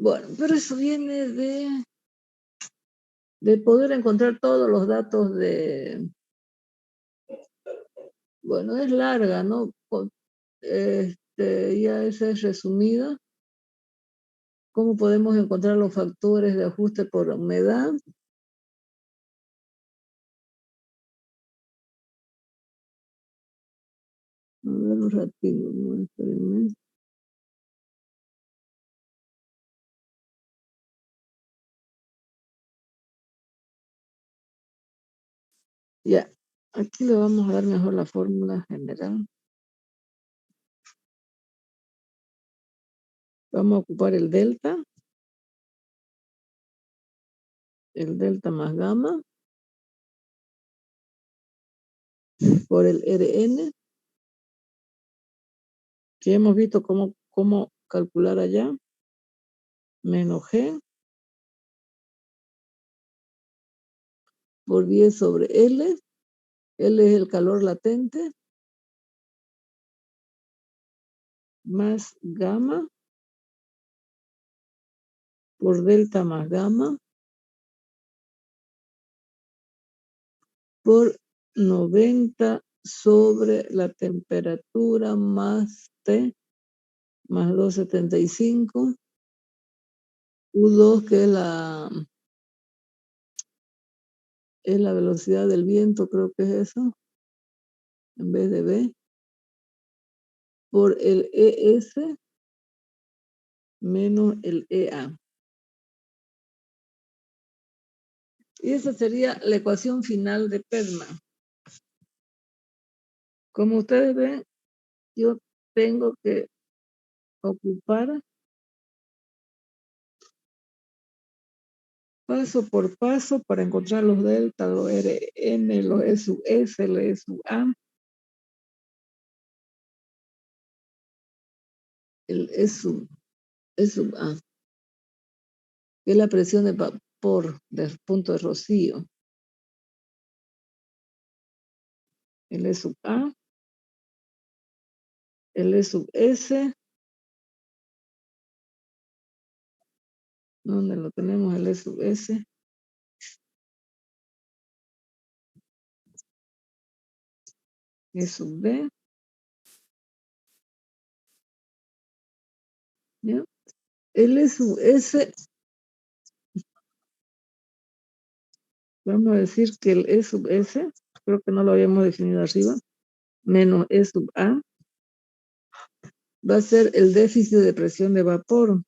Bueno, pero eso viene de poder encontrar todos los datos bueno, es larga, ¿no? Ya esa es resumida. ¿Cómo podemos encontrar los factores de ajuste por humedad? A ver un ratito, ¿no? Espérenme. Ya, aquí le vamos a dar mejor la fórmula general. Vamos a ocupar el delta más gamma por el Rn, que hemos visto cómo calcular allá, menos G por 10 sobre L. L es el calor latente, más gamma por delta más gamma por 90 sobre la temperatura más T más 275, U2 que es la velocidad del viento, creo que es eso, en vez de B, por el ES menos el EA. Y esa sería la ecuación final de Perlman. Como ustedes ven, yo tengo que ocupar paso por paso para encontrar los delta, los Rn, los E sub S, los E sub A, el E sub A, que es la presión de vapor del punto de rocío. El E sub A, el E sub S, ¿dónde lo tenemos el E sub S? E sub B, ¿ya? El E sub S, vamos a decir que el E sub S, creo que no lo habíamos definido arriba, menos E sub A, va a ser el déficit de presión de vapor.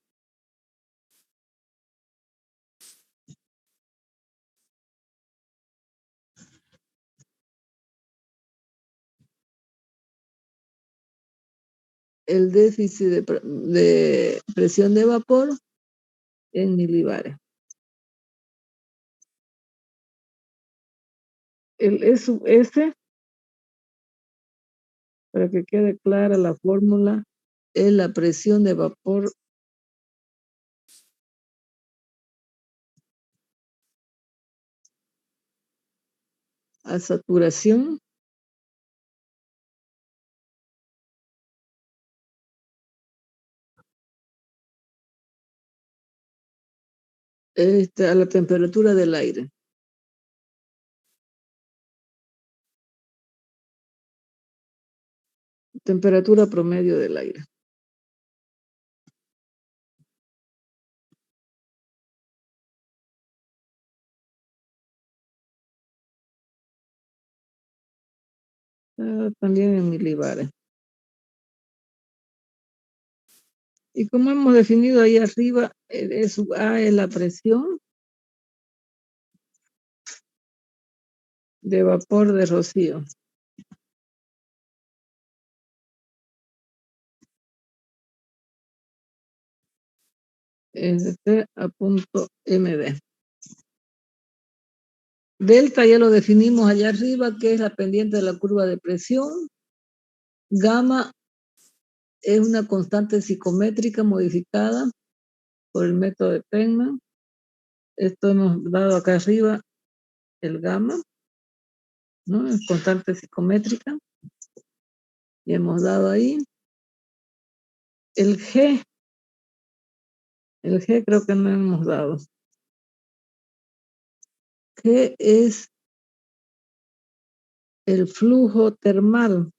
El déficit de presión de vapor en milibares. El E sub S, para que quede clara la fórmula, es la presión de vapor a saturación a la temperatura del aire. Temperatura promedio del aire. También en milibares. Y como hemos definido ahí arriba, E sub A es la presión de vapor de rocío. T a punto MD. Delta ya lo definimos allá arriba, que es la pendiente de la curva de presión. Gamma es una constante psicométrica modificada por el método de Feynman. Esto hemos dado acá arriba el gamma, ¿no? Es constante psicométrica. Y hemos dado ahí el G. El G creo que no hemos dado. G es el flujo termal.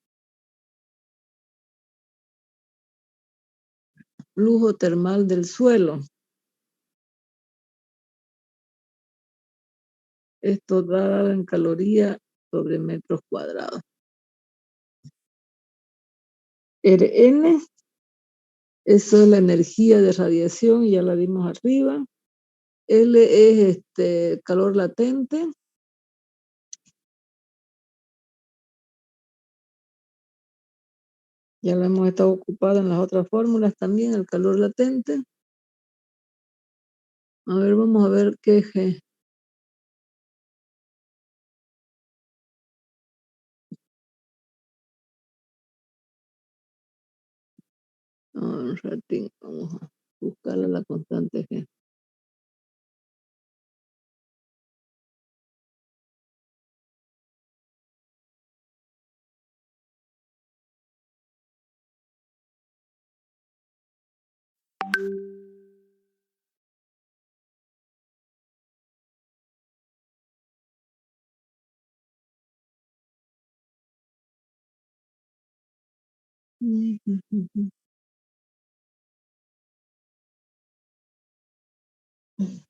Flujo termal del suelo. Esto dado en calorías sobre metros cuadrados. Rn, eso es la energía de radiación, ya la dimos arriba. L es calor latente. Ya lo hemos estado ocupado en las otras fórmulas también, el calor latente. A ver, vamos a ver qué es G. Un ratín, vamos a buscarle la constante G.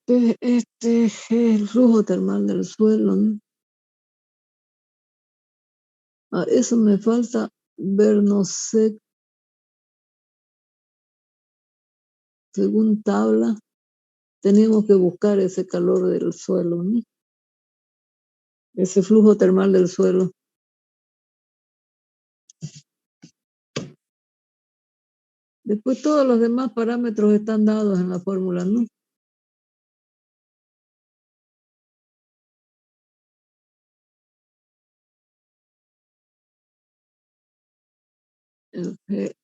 Este es el flujo termal del suelo, ¿no? Eso me falta ver, no sé, según tabla, tenemos que buscar ese calor del suelo, ¿no? Ese flujo termal del suelo. Después todos los demás parámetros están dados en la fórmula, ¿no? El G,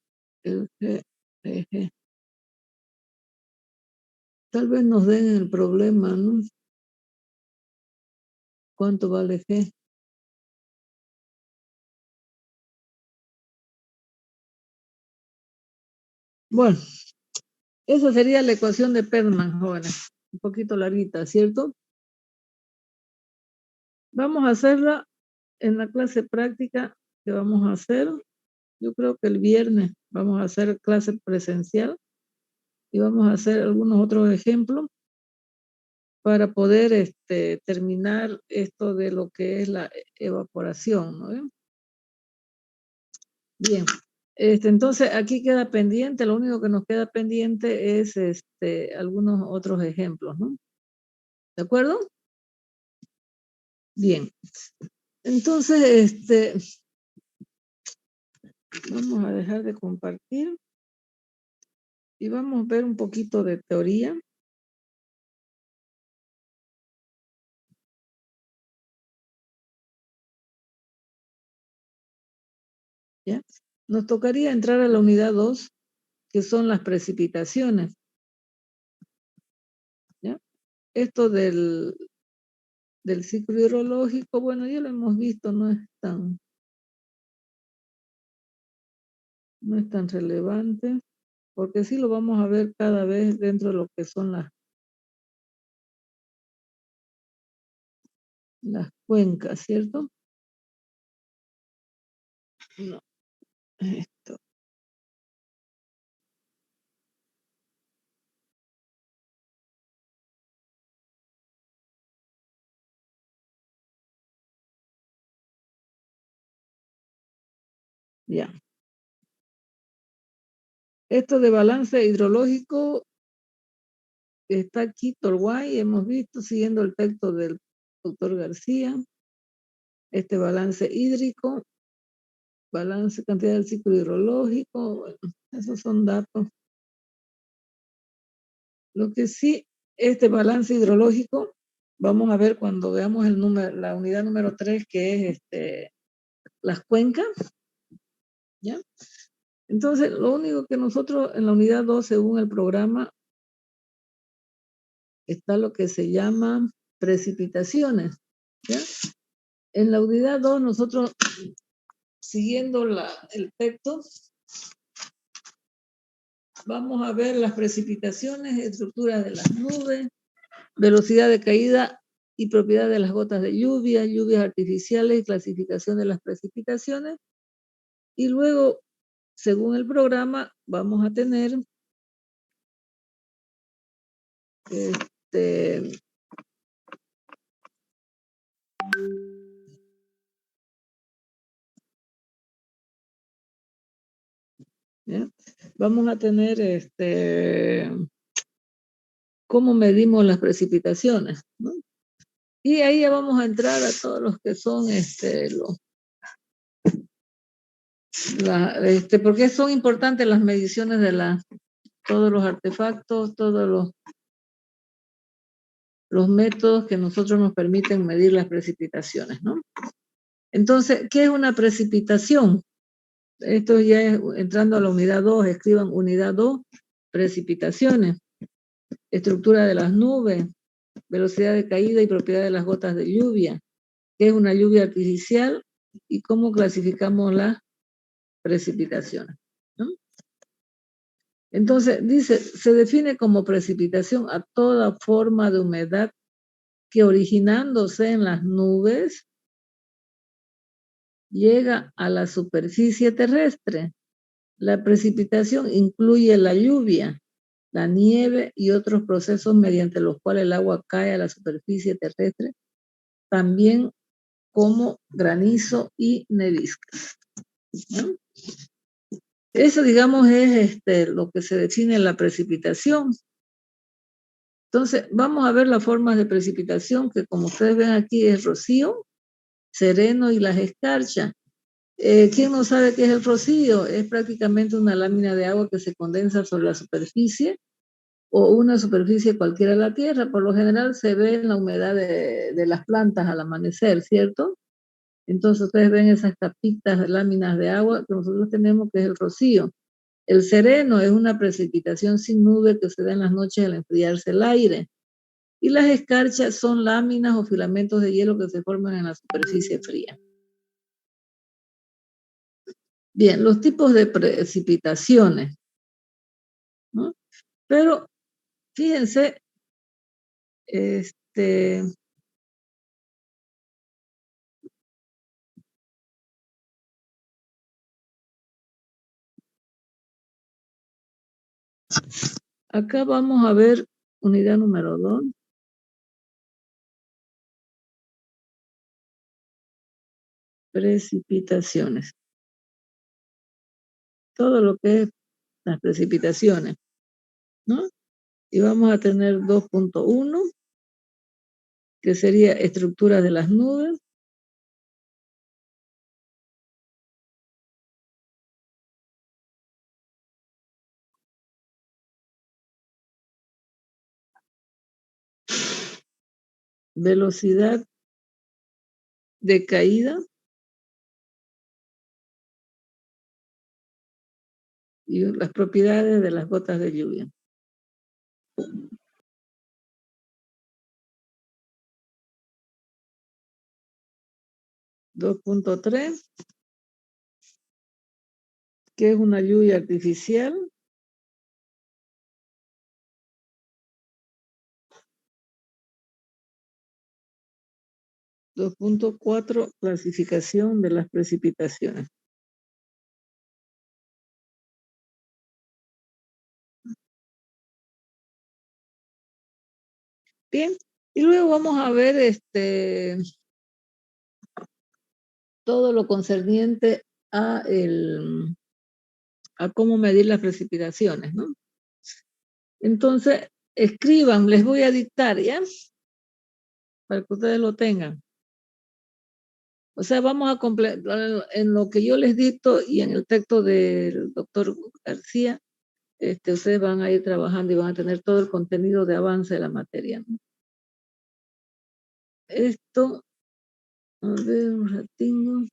el G, el G. Tal vez nos den el problema, ¿no? ¿Cuánto vale G? Bueno, esa sería la ecuación de Perlman, jóvenes. Un poquito larguita, ¿cierto? Vamos a hacerla en la clase práctica que vamos a hacer. Yo creo que el viernes vamos a hacer clase presencial y vamos a hacer algunos otros ejemplos para poder terminar esto de lo que es la evaporación, ¿no? Bien, entonces aquí queda pendiente, lo único que nos queda pendiente es algunos otros ejemplos, ¿no? ¿De acuerdo? Bien, entonces vamos a dejar de compartir y vamos a ver un poquito de teoría. ¿Ya? Nos tocaría entrar a la unidad 2, que son las precipitaciones. ¿Ya? Esto del ciclo hidrológico, bueno, ya lo hemos visto, no es tan relevante, porque sí lo vamos a ver cada vez dentro de lo que son las cuencas, ¿cierto? No. Esto. Ya. Esto de balance hidrológico está aquí, Torguay, hemos visto, siguiendo el texto del doctor García. Este balance hídrico, balance cantidad del ciclo hidrológico, bueno, esos son datos. Lo que sí, este balance hidrológico, vamos a ver cuando veamos la unidad número 3, que es las cuencas, ¿ya? Entonces, lo único que nosotros en la unidad 2, según el programa, está lo que se llama precipitaciones, ¿ya? En la unidad 2, nosotros, siguiendo el texto, vamos a ver las precipitaciones, estructuras de las nubes, velocidad de caída y propiedad de las gotas de lluvia, lluvias artificiales y clasificación de las precipitaciones. Y luego, según el programa, vamos a tener ¿ya? Vamos a tener cómo medimos las precipitaciones, ¿no? Y ahí ya vamos a entrar a todos los que son porque son importantes las mediciones de todos los artefactos, todos los métodos que nosotros nos permiten medir las precipitaciones, ¿no? Entonces, ¿qué es una precipitación? Esto ya es, entrando a la unidad 2, escriban unidad 2, precipitaciones, estructura de las nubes, velocidad de caída y propiedad de las gotas de lluvia, qué es una lluvia artificial y cómo clasificamos las precipitaciones, ¿no? Entonces, dice, se define como precipitación a toda forma de humedad que originándose en las nubes llega a la superficie terrestre. La precipitación incluye la lluvia, la nieve y otros procesos mediante los cuales el agua cae a la superficie terrestre, también como granizo y neviscas, ¿no? Eso, digamos, es lo que se define en la precipitación. Entonces, vamos a ver las formas de precipitación, que como ustedes ven aquí es rocío, sereno y las escarchas. ¿Quién no sabe qué es el rocío? Es prácticamente una lámina de agua que se condensa sobre la superficie o una superficie cualquiera de la tierra. Por lo general se ve en la humedad de las plantas al amanecer, ¿cierto? Entonces ustedes ven esas capitas, láminas de agua que nosotros tenemos, que es el rocío. El sereno es una precipitación sin nube que se da en las noches al enfriarse el aire. Y las escarchas son láminas o filamentos de hielo que se forman en la superficie fría. Bien, los tipos de precipitaciones, ¿no? Pero fíjense, acá vamos a ver unidad número 2. Precipitaciones. Todo lo que es las precipitaciones, ¿no? Y vamos a tener 2.1, que sería estructura de las nubes. Velocidad de caída y las propiedades de las gotas de lluvia. (2.3) ¿qué es una lluvia artificial? (2.4) clasificación de las precipitaciones. Bien, y luego vamos a ver todo lo concerniente a cómo medir las precipitaciones, ¿no? Entonces, escriban, les voy a dictar, ¿ya? Para que ustedes lo tengan. O sea, vamos a completar en lo que yo les dicto y en el texto del doctor García, ustedes van a ir trabajando y van a tener todo el contenido de avance de la materia, ¿no? Esto, a ver, un ratingo.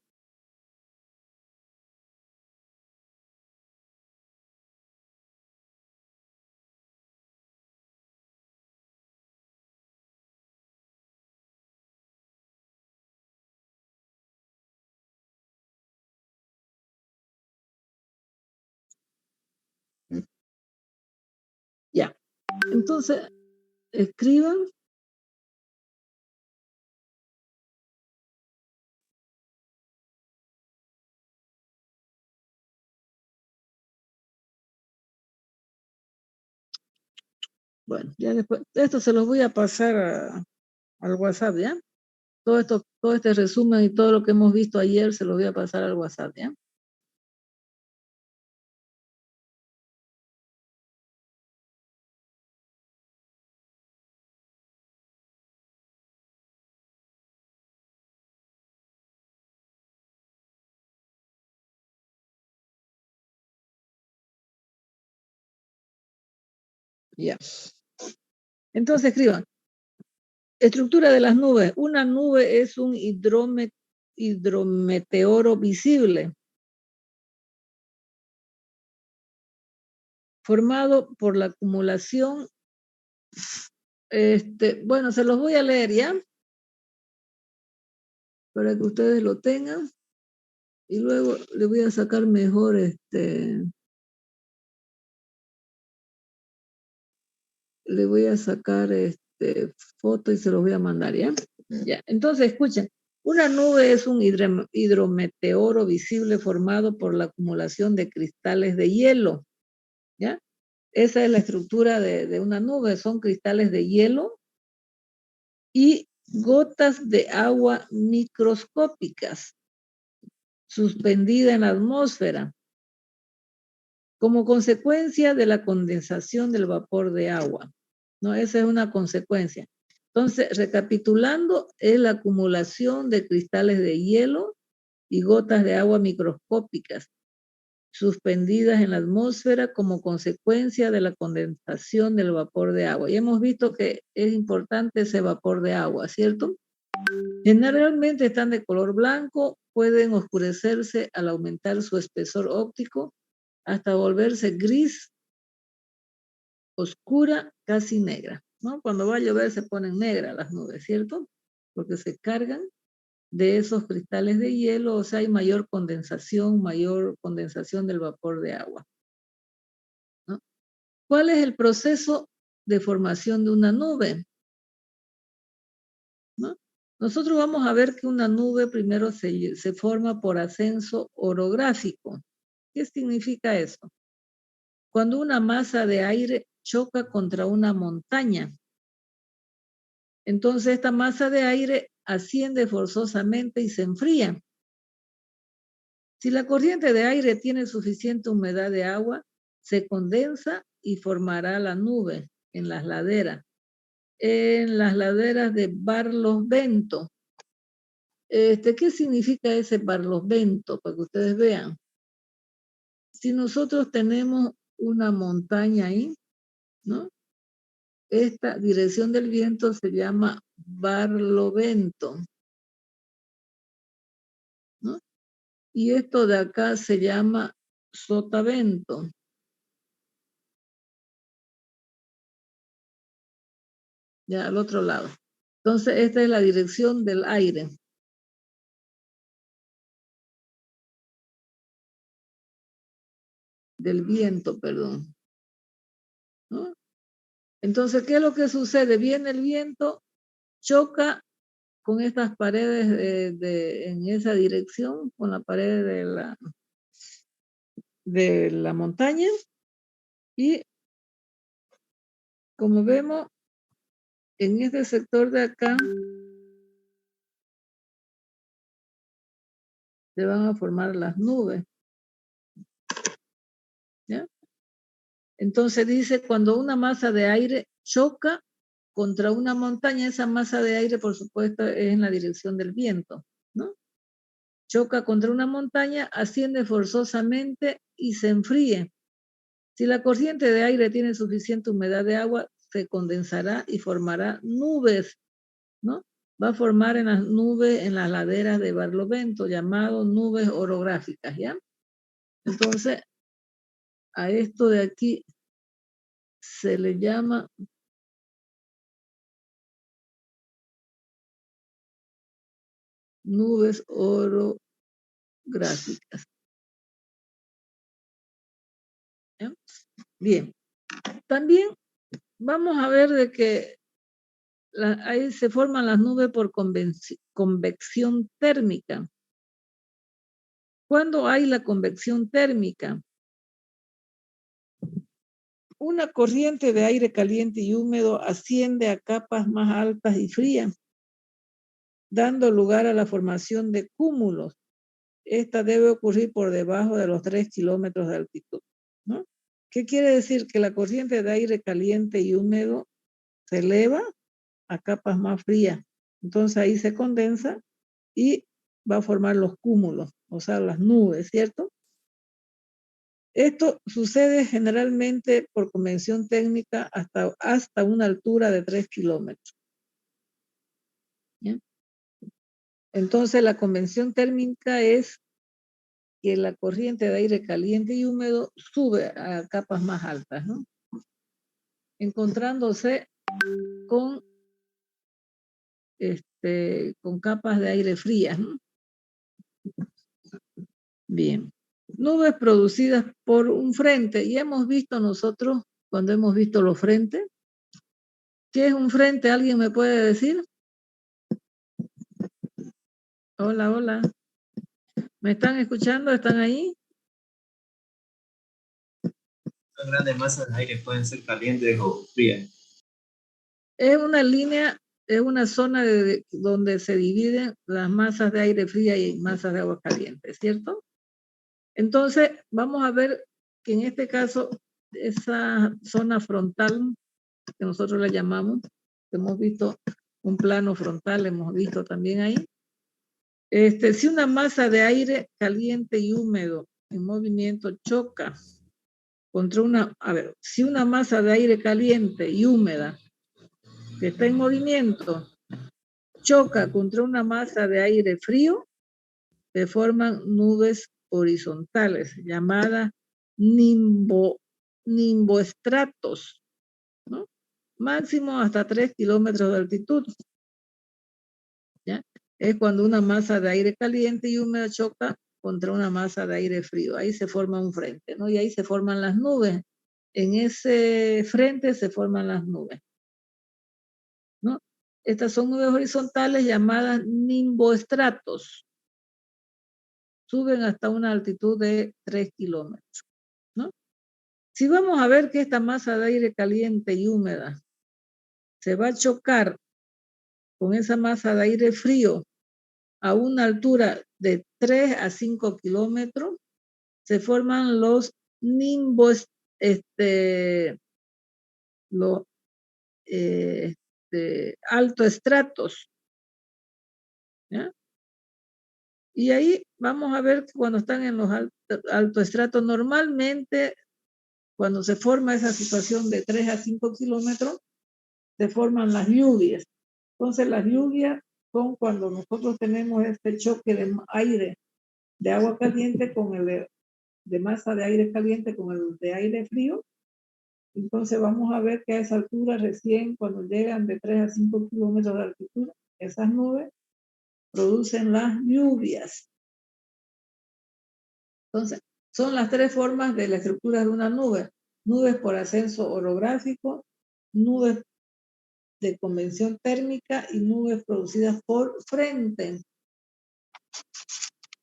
Ya, entonces, escriban. Bueno, ya después, esto se los voy a pasar al WhatsApp, ¿ya? Todo este resumen y todo lo que hemos visto ayer se los voy a pasar al WhatsApp, ¿ya? Ya. Entonces escriban. Estructura de las nubes. Una nube es un hidrometeoro visible formado por la acumulación. Bueno, se los voy a leer ya para que ustedes lo tengan y luego le voy a sacar mejor le voy a sacar foto y se los voy a mandar, ¿ya? Ya, entonces escuchen, una nube es un hidrometeoro visible formado por la acumulación de cristales de hielo, ¿ya? Esa es la estructura de una nube, son cristales de hielo y gotas de agua microscópicas suspendidas en la atmósfera como consecuencia de la condensación del vapor de agua, ¿no? Esa es una consecuencia. Entonces, recapitulando, es la acumulación de cristales de hielo y gotas de agua microscópicas suspendidas en la atmósfera como consecuencia de la condensación del vapor de agua. Y hemos visto que es importante ese vapor de agua, ¿cierto? Generalmente están de color blanco, pueden oscurecerse al aumentar su espesor óptico hasta volverse gris, oscura, casi negra, ¿no? Cuando va a llover se ponen negras las nubes, ¿cierto? Porque se cargan de esos cristales de hielo, o sea, hay mayor condensación del vapor de agua, ¿no? ¿Cuál es el proceso de formación de una nube? ¿No? Nosotros vamos a ver que una nube primero se forma por ascenso orográfico. ¿Qué significa eso? Cuando una masa de aire choca contra una montaña, entonces esta masa de aire asciende forzosamente y se enfría. Si la corriente de aire tiene suficiente humedad de agua, se condensa y formará la nube en las laderas. En las laderas de Barlovento. ¿Qué significa ese Barlovento? Para que ustedes vean. Si nosotros tenemos una montaña ahí, ¿no? Esta dirección del viento se llama Barlovento, ¿no? Y esto de acá se llama Sotavento. Ya al otro lado. Entonces, esta es la dirección del aire. Del viento, perdón. ¿No? Entonces, ¿qué es lo que sucede? Viene el viento, choca con estas paredes en esa dirección, con la pared de la montaña, y como vemos, En este sector de acá se van a formar las nubes. ¿Ya? Entonces dice, cuando una masa de aire choca contra una montaña, esa masa de aire, por supuesto, es en la dirección del viento, ¿no? Choca contra una montaña, asciende forzosamente y se enfríe. Si la corriente de aire tiene suficiente humedad de agua, se condensará y formará nubes, ¿no? Va a formar en las nubes, en las laderas de Barlovento, llamado nubes orográficas, ¿ya? Entonces, a esto de aquí se le llama nubes orográficas. ¿Ya? Bien. También vamos a ver de que ahí se forman las nubes por convección térmica. ¿Cuándo hay la convección térmica? Una corriente de aire caliente y húmedo asciende a capas más altas y frías, dando lugar a la formación de cúmulos. Esta debe ocurrir por debajo de los 3 kilómetros de altitud, ¿no? ¿Qué quiere decir? Que la corriente de aire caliente y húmedo se eleva a capas más frías. Entonces ahí se condensa y va a formar los cúmulos, o sea, las nubes, ¿cierto? Esto sucede generalmente por convención técnica hasta una altura de 3 kilómetros. ¿Ya? Entonces la convención térmica es que la corriente de aire caliente y húmedo sube a capas más altas, ¿no? Encontrándose con, con capas de aire frías, ¿no? Bien. Nubes producidas por un frente. Y hemos visto nosotros, cuando hemos visto los frentes, ¿qué es un frente? ¿Alguien me puede decir? Hola, hola. ¿Me están escuchando? ¿Están ahí? Las grandes masas de aire pueden ser calientes o frías. Es una línea, es una zona donde se dividen las masas de aire fría y masas de agua caliente, ¿cierto? Entonces, vamos a ver que en este caso, esa zona frontal, que nosotros la llamamos, hemos visto un plano frontal, hemos visto también ahí. Si una masa de aire caliente y húmedo en movimiento choca contra si una masa de aire caliente y húmeda que está en movimiento choca contra una masa de aire frío, se forman nubes horizontales llamadas nimboestratos, ¿no? Máximo hasta 3 kilómetros de altitud. ¿Ya? Es cuando una masa de aire caliente y húmeda choca contra una masa de aire frío. Ahí se forma un frente, ¿no? Y ahí se forman las nubes. En ese frente se forman las nubes, ¿no? Estas son nubes horizontales llamadas nimboestratos. Suben hasta una altitud de 3 kilómetros, ¿no? Si vamos a ver que esta masa de aire caliente y húmeda se va a chocar con esa masa de aire frío a una altura de 3 a 5 kilómetros, se forman los nimbos, los altoestratos, ¿ya? Y ahí vamos a ver que cuando están en los altoestratos, normalmente cuando se forma esa situación de 3 a 5 kilómetros, se forman las lluvias. Entonces las lluvias son cuando nosotros tenemos este choque de aire, de agua caliente con el de masa de aire caliente con el de aire frío. Entonces vamos a ver que a esa altura recién cuando llegan de 3 a 5 kilómetros de altitud, esas nubes producen las lluvias. Entonces, son las 3 formas de la estructura de una nube. Nubes por ascenso orográfico, nubes de convención térmica y nubes producidas por frente.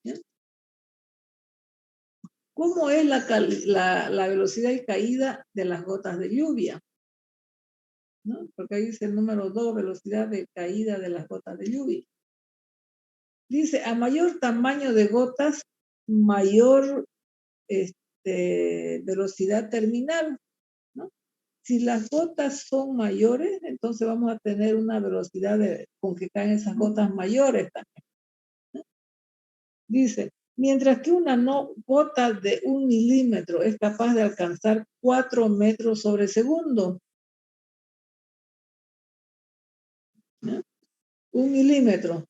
¿Bien? ¿Cómo es la velocidad y caída de las gotas de lluvia? ¿no? Porque ahí dice el número 2, velocidad de caída de las gotas de lluvia. Dice, a mayor tamaño de gotas, mayor velocidad terminal, ¿no? Si las gotas son mayores, entonces vamos a tener una velocidad con que caen esas gotas mayores también, ¿no? Dice, mientras que una gota de 1 milímetro es capaz de alcanzar 4 metros sobre segundo, ¿no? 1 milímetro.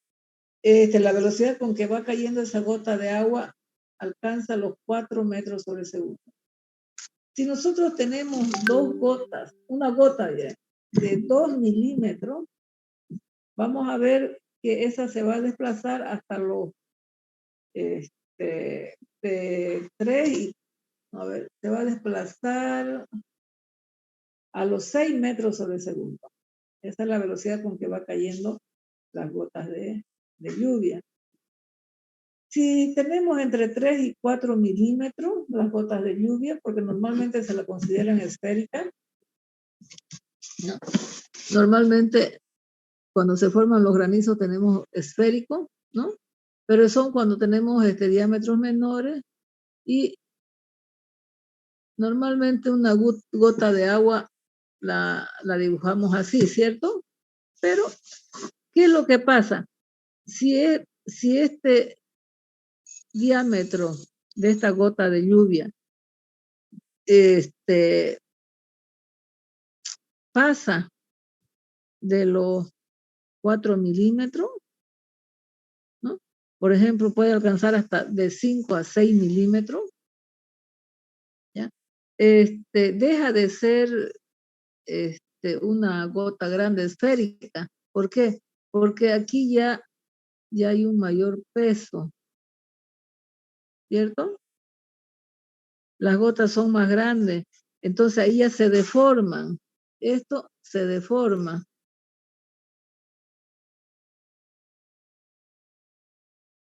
La velocidad con que va cayendo esa gota de agua alcanza los 4 metros sobre segundo. Si nosotros tenemos una gota de 2 milímetros, vamos a ver que esa se va a desplazar hasta los 3 se va a desplazar a los 6 metros sobre segundo. Esa es la velocidad con que va cayendo las gotas de lluvia. Si tenemos entre 3 y 4 milímetros las gotas de lluvia, porque normalmente se la consideran esféricas, ¿no? Normalmente cuando se forman los granizos tenemos esférico, ¿no? Pero son cuando tenemos diámetros menores y normalmente una gota de agua la dibujamos así, ¿cierto? Pero, ¿qué es lo que pasa? Si este diámetro de esta gota de lluvia pasa de los 4 milímetros, ¿no? Por ejemplo, puede alcanzar hasta de 5 a 6 milímetros, ¿ya? Deja de ser una gota grande esférica. ¿Por qué? Porque aquí ya hay un mayor peso, ¿cierto? Las gotas son más grandes, entonces ahí ya se deforman. Esto se deforma.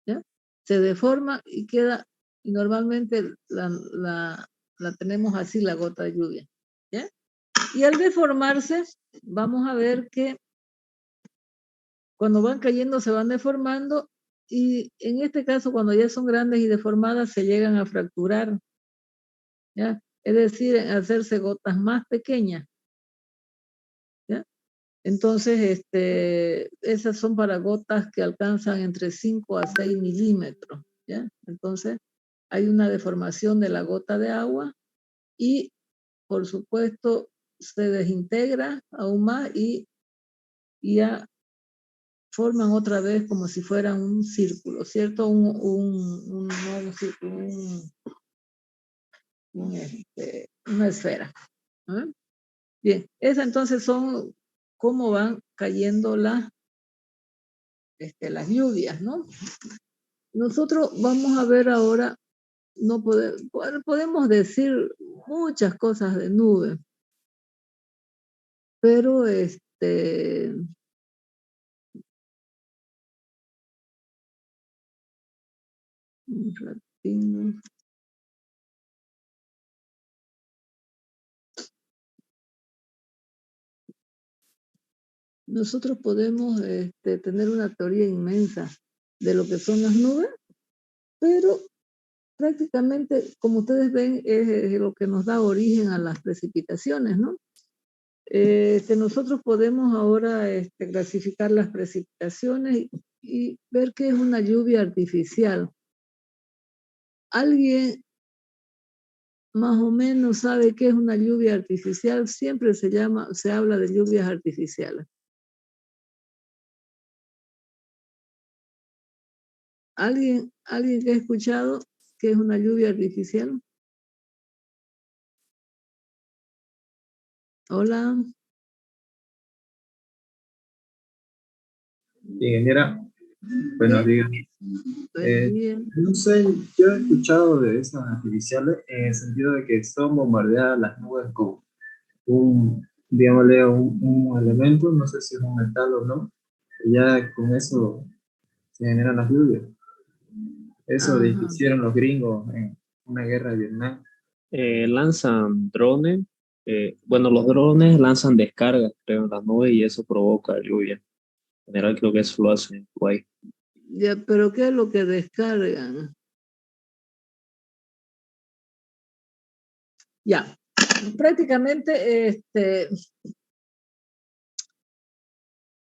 ¿Ya? Se deforma y queda, y normalmente la tenemos así, la gota de lluvia, ¿ya? Y al deformarse, vamos a ver que cuando van cayendo se van deformando y en este caso cuando ya son grandes y deformadas se llegan a fracturar, ¿ya? Es decir, hacerse gotas más pequeñas, ¿ya? Entonces, esas son para gotas que alcanzan entre 5 a 6 milímetros, ¿ya? Entonces, hay una deformación de la gota de agua y, por supuesto, se desintegra aún más y ya forman otra vez como si fueran un círculo, ¿cierto? No un círculo, una esfera, ¿no? Bien, esas entonces son cómo van cayendo las lluvias, ¿no? Nosotros vamos a ver ahora, podemos decir muchas cosas de nube, pero un ratito. Nosotros podemos tener una teoría inmensa de lo que son las nubes, pero prácticamente, como ustedes ven, es lo que nos da origen a las precipitaciones, ¿no? Nosotros podemos ahora clasificar las precipitaciones y ver qué es una lluvia artificial. ¿Alguien más o menos sabe qué es una lluvia artificial? Siempre se habla de lluvias artificiales. ¿Alguien que ha escuchado qué es una lluvia artificial? Hola. Ingeniera, buenos días. No sé, yo he escuchado de esas artificiales en el sentido de que son bombardeadas las nubes con digámosle, un elemento, no sé si es un metal o no, y ya con eso se generan las lluvias. Eso hicieron los gringos en una guerra de Vietnam. Lanzan drones Bueno, los drones lanzan descargas, creo, en las nubes y eso provoca lluvia. En general creo que eso lo hace en Kuwait. Ya, pero ¿qué es lo que descargan? Ya, prácticamente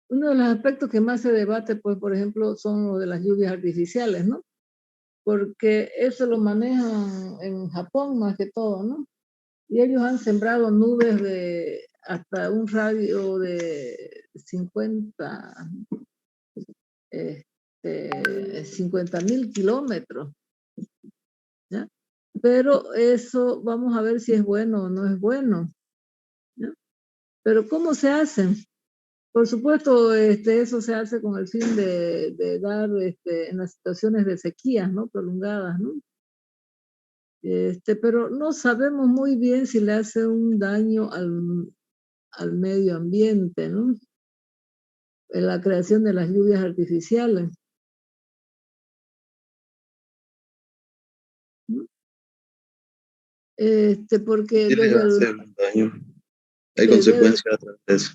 uno de los aspectos que más se debate, pues, por ejemplo, son los de las lluvias artificiales, ¿no? Porque eso lo manejan en Japón más que todo, ¿no? Y ellos han sembrado nubes de hasta un radio de 50.000 kilómetros, ¿ya? Pero eso, vamos a ver si es bueno o no es bueno, ¿ya? Pero ¿cómo se hacen? Por supuesto, eso se hace con el fin de dar en las situaciones de sequías, ¿no? Prolongadas, ¿no? Pero no sabemos muy bien si le hace un daño al medio ambiente, ¿no? En la creación de las lluvias artificiales, ¿no? Porque ¿Qué le va a hacer un daño? Hay consecuencias a través de eso.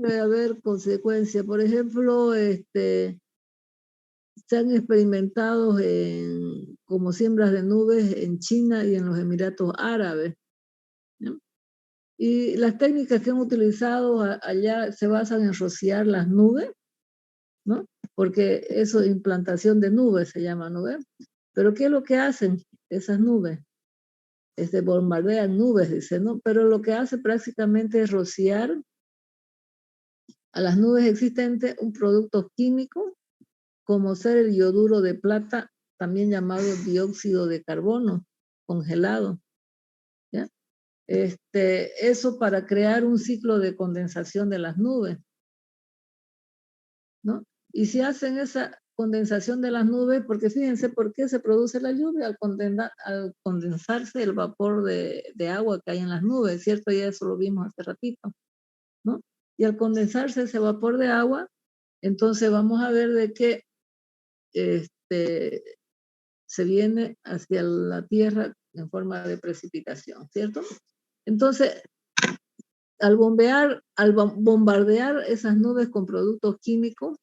debe haber consecuencias. Por ejemplo, se han experimentado como siembras de nubes en China y en los Emiratos Árabes, ¿no? Y las técnicas que han utilizado allá se basan en rociar las nubes, ¿no? Porque eso, implantación de nubes se llama, ¿no? Pero ¿qué es lo que hacen esas nubes? Bombardean nubes, dice, ¿no? Pero lo que hace prácticamente es rociar a las nubes existentes un producto químico, como ser el yoduro de plata, también llamado dióxido de carbono, congelado, ¿ya? Eso para crear un ciclo de condensación de las nubes, ¿no? Y si hacen esa condensación de las nubes, porque fíjense por qué se produce la lluvia, al condensarse el vapor de agua que hay en las nubes, ¿cierto? Ya eso lo vimos hace ratito, ¿no? Y al condensarse ese vapor de agua, entonces vamos a ver de que se viene hacia la Tierra en forma de precipitación, ¿cierto? Entonces, al bombardear esas nubes con productos químicos,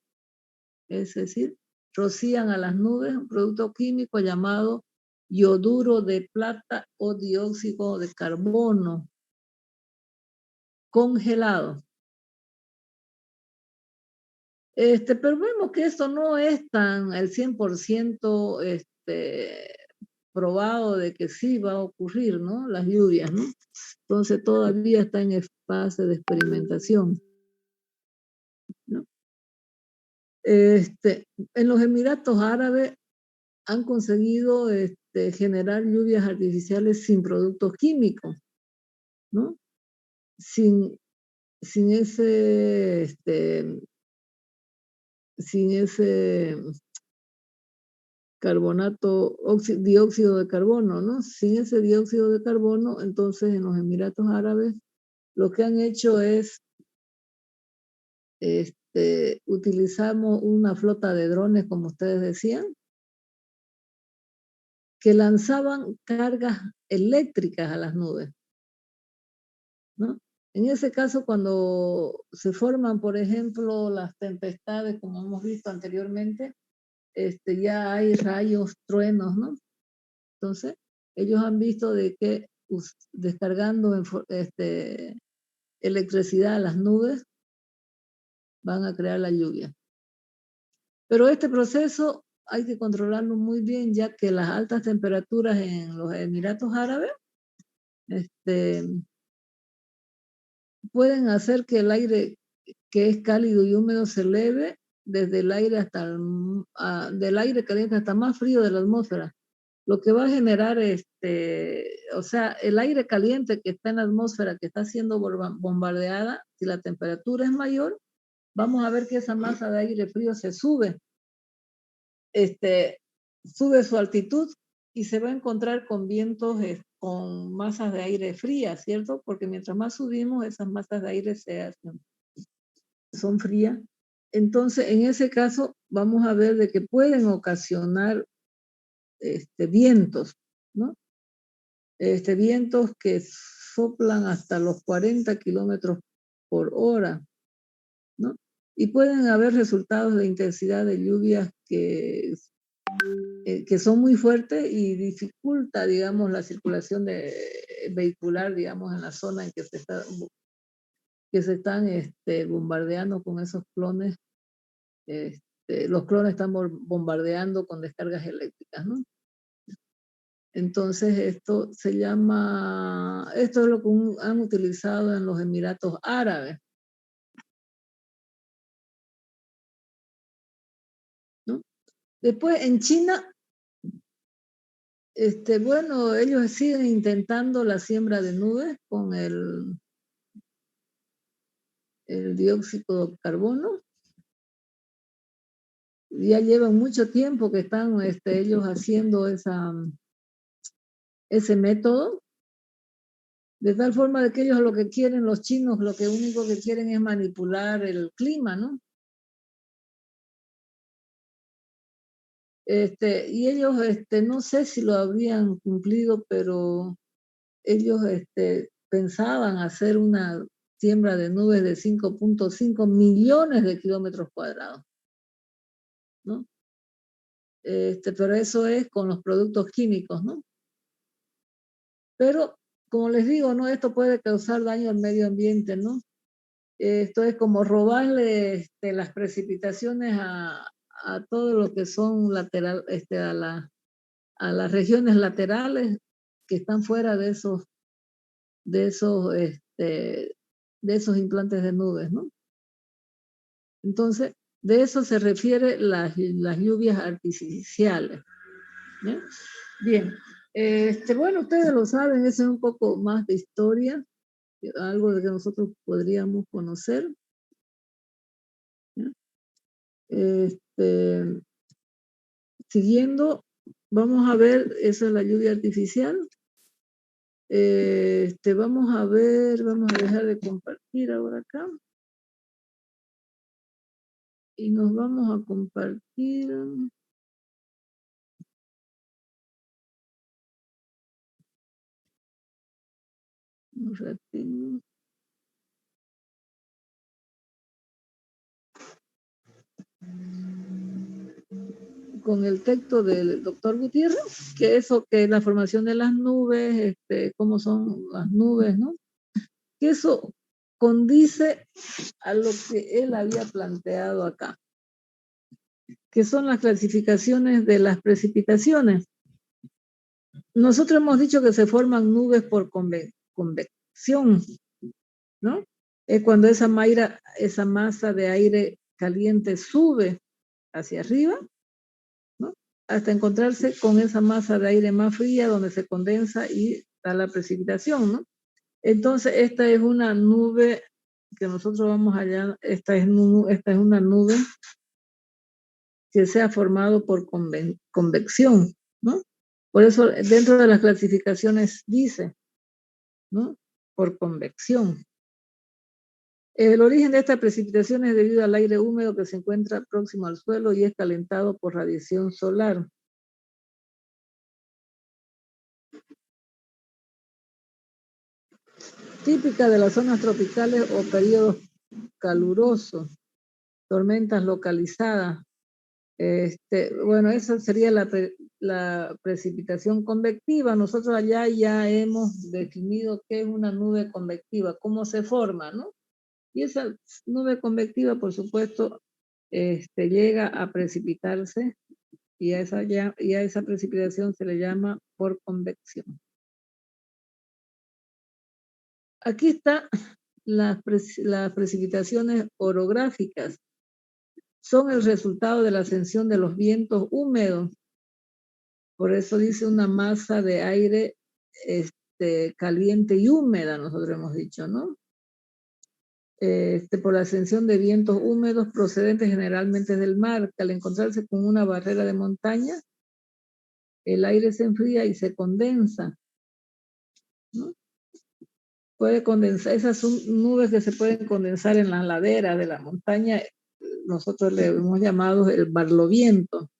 es decir, rocían a las nubes un producto químico llamado yoduro de plata o dióxido de carbono congelado. Pero vemos que esto no es tan al 100% probado de que sí va a ocurrir, ¿no? Las lluvias, ¿no? Entonces todavía está en fase de experimentación, ¿no? En los Emiratos Árabes han conseguido generar lluvias artificiales sin productos químicos, ¿no? Sin ese carbonato, dióxido de carbono, ¿no? Sin ese dióxido de carbono, entonces en los Emiratos Árabes lo que han hecho es, utilizamos una flota de drones, como ustedes decían, que lanzaban cargas eléctricas a las nubes, ¿no? En ese caso, cuando se forman, por ejemplo, las tempestades, como hemos visto anteriormente, ya hay rayos, truenos, ¿no? Entonces, ellos han visto de que descargando electricidad a las nubes van a crear la lluvia. Pero este proceso hay que controlarlo muy bien, ya que las altas temperaturas en los Emiratos Árabes pueden hacer que el aire que es cálido y húmedo se eleve desde el aire del aire caliente hasta más frío de la atmósfera, lo que va a generar, o sea, el aire caliente que está en la atmósfera, que está siendo bombardeada, si la temperatura es mayor, vamos a ver que esa masa de aire frío se sube, sube su altitud y se va a encontrar con vientos con masas de aire frías, ¿cierto? Porque mientras más subimos, esas masas de aire son frías. Entonces, en ese caso, vamos a ver de que pueden ocasionar vientos, ¿no? Vientos que soplan hasta los 40 kilómetros por hora, ¿no? Y pueden haber resultados de intensidad de lluvias que son muy fuertes y dificulta, digamos, la circulación vehicular, digamos, en la zona en que se están bombardeando con esos clones. Los clones están bombardeando con descargas eléctricas, ¿no? Entonces esto es lo que han utilizado en los Emiratos Árabes, ¿no? Después en China, bueno, ellos siguen intentando la siembra de nubes con el dióxido de carbono. Ya llevan mucho tiempo que están ellos haciendo ese método, de tal forma de que ellos lo que quieren, los chinos, lo que único que quieren es manipular el clima, ¿no? Y ellos, no sé si lo habrían cumplido, pero ellos pensaban hacer una siembra de nubes de 5.5 millones de kilómetros cuadrados, ¿no? Pero eso es con los productos químicos, ¿no? Pero, como les digo, ¿no? Esto puede causar daño al medio ambiente, ¿no? Esto es como robarle las precipitaciones a todo lo que son lateral, a las regiones laterales que están fuera de esos implantes de nubes, ¿no? Entonces, de eso se refiere las lluvias artificiales, ¿no? Bien, bueno, ustedes lo saben, eso es un poco más de historia, algo de que nosotros podríamos conocer, ¿no? Siguiendo, vamos a ver, esa es la lluvia artificial. Vamos a dejar de compartir ahora acá. Y nos vamos a compartir. Un ratito. Con el texto del doctor Gutiérrez, que eso, que la formación de las nubes, cómo son las nubes, ¿no? Que eso condice a lo que él había planteado acá, que son las clasificaciones de las precipitaciones. Nosotros hemos dicho que se forman nubes por convección, ¿no? Es cuando esa masa de aire caliente sube hacia arriba, ¿no? Hasta encontrarse con esa masa de aire más fría donde se condensa y da la precipitación, ¿no? Entonces esta es una nube que nosotros vamos allá, esta es una nube que se ha formado por convección, ¿no? Por eso dentro de las clasificaciones dice, ¿no? Por convección. El origen de esta precipitación es debido al aire húmedo que se encuentra próximo al suelo y es calentado por radiación solar. Típica de las zonas tropicales o periodos calurosos, tormentas localizadas. Bueno, esa sería la precipitación convectiva. Nosotros allá ya hemos definido qué es una nube convectiva, cómo se forma, ¿no? Y esa nube convectiva, por supuesto, llega a precipitarse y a esa precipitación se le llama por convección. Aquí están las precipitaciones orográficas. Son el resultado de la ascensión de los vientos húmedos. Por eso dice una masa de aire caliente y húmeda, nosotros hemos dicho, ¿no? Por la ascensión de vientos húmedos procedentes generalmente del mar, que al encontrarse con una barrera de montaña, el aire se enfría y se condensa, ¿no? Puede condensar, esas son nubes que se pueden condensar en las laderas de la montaña, nosotros le hemos llamado el barloviento.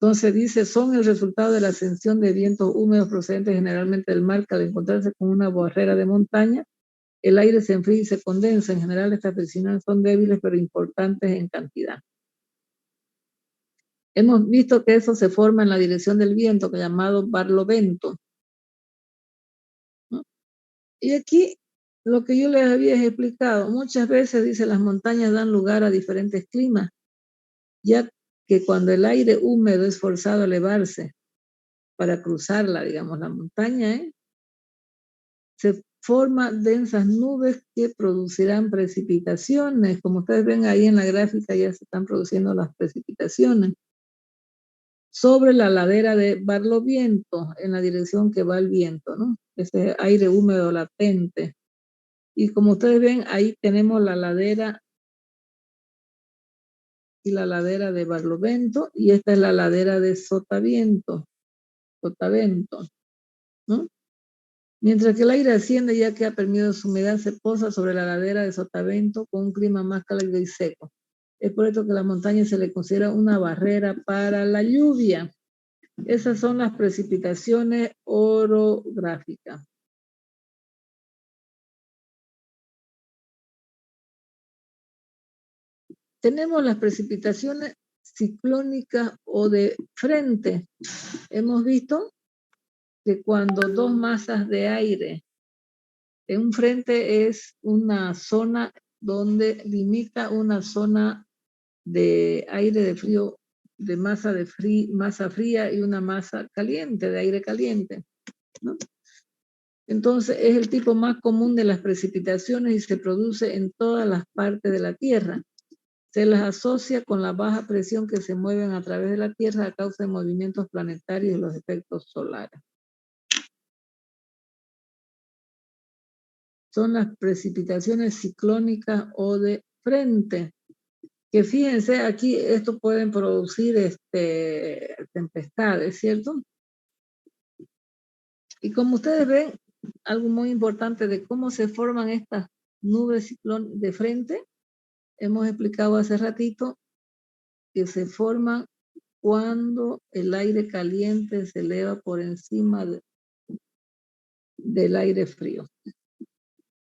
Entonces dice, son el resultado de la ascensión de vientos húmedos procedentes generalmente del mar que al encontrarse con una barrera de montaña, el aire se enfría y se condensa. En general estas presiones son débiles pero importantes en cantidad. Hemos visto que eso se forma en la dirección del viento, que es llamado barlovento, ¿no? Y aquí lo que yo les había explicado, muchas veces dice las montañas dan lugar a diferentes climas, ya que cuando el aire húmedo es forzado a elevarse para cruzarla, digamos, la montaña, se forman densas nubes que producirán precipitaciones. Como ustedes ven ahí en la gráfica ya se están produciendo las precipitaciones sobre la ladera de Barlovento, en la dirección que va el viento, ¿no? Ese aire húmedo latente. Y como ustedes ven, ahí tenemos la ladera y la ladera de Barlovento, y esta es la ladera de Sotavento, ¿no? Mientras que el aire asciende, ya que ha perdido su humedad, se posa sobre la ladera de Sotavento con un clima más cálido y seco. Es por esto que la montaña se le considera una barrera para la lluvia. Esas son las precipitaciones orográficas. Tenemos las precipitaciones ciclónicas o de frente. Hemos visto que cuando dos masas de aire, en un frente es una zona donde limita una zona de aire de frío, de masa fría y una masa caliente, de aire caliente, ¿no? Entonces es el tipo más común de las precipitaciones y se produce en todas las partes de la Tierra. Se las asocia con la baja presión que se mueven a través de la Tierra a causa de movimientos planetarios y los efectos solares. Son las precipitaciones ciclónicas o de frente, que fíjense aquí, esto pueden producir tempestades, ¿cierto? Y como ustedes ven, algo muy importante de cómo se forman estas nubes ciclón de frente, hemos explicado hace ratito que se forman cuando el aire caliente se eleva por encima del aire frío,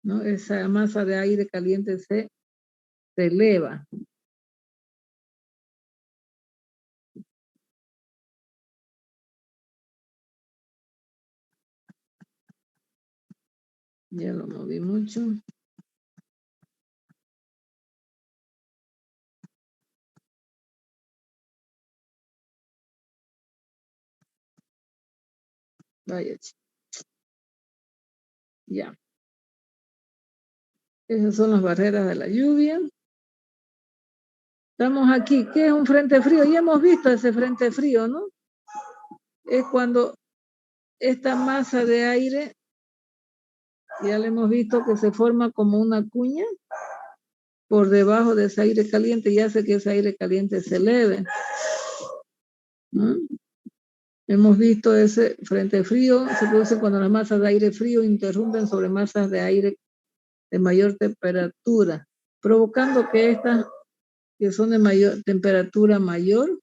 ¿no? Esa masa de aire caliente se eleva. Ya lo moví mucho. Vaya. Ya. Esas son las barreras de la lluvia. Estamos aquí. ¿Qué es un frente frío? Ya hemos visto ese frente frío, ¿no? Es cuando esta masa de aire, ya le hemos visto que se forma como una cuña por debajo de ese aire caliente y hace que ese aire caliente se eleve, ¿no? Hemos visto ese frente frío, se produce cuando las masas de aire frío interrumpen sobre masas de aire de mayor temperatura, provocando que estas que son de mayor temperatura mayor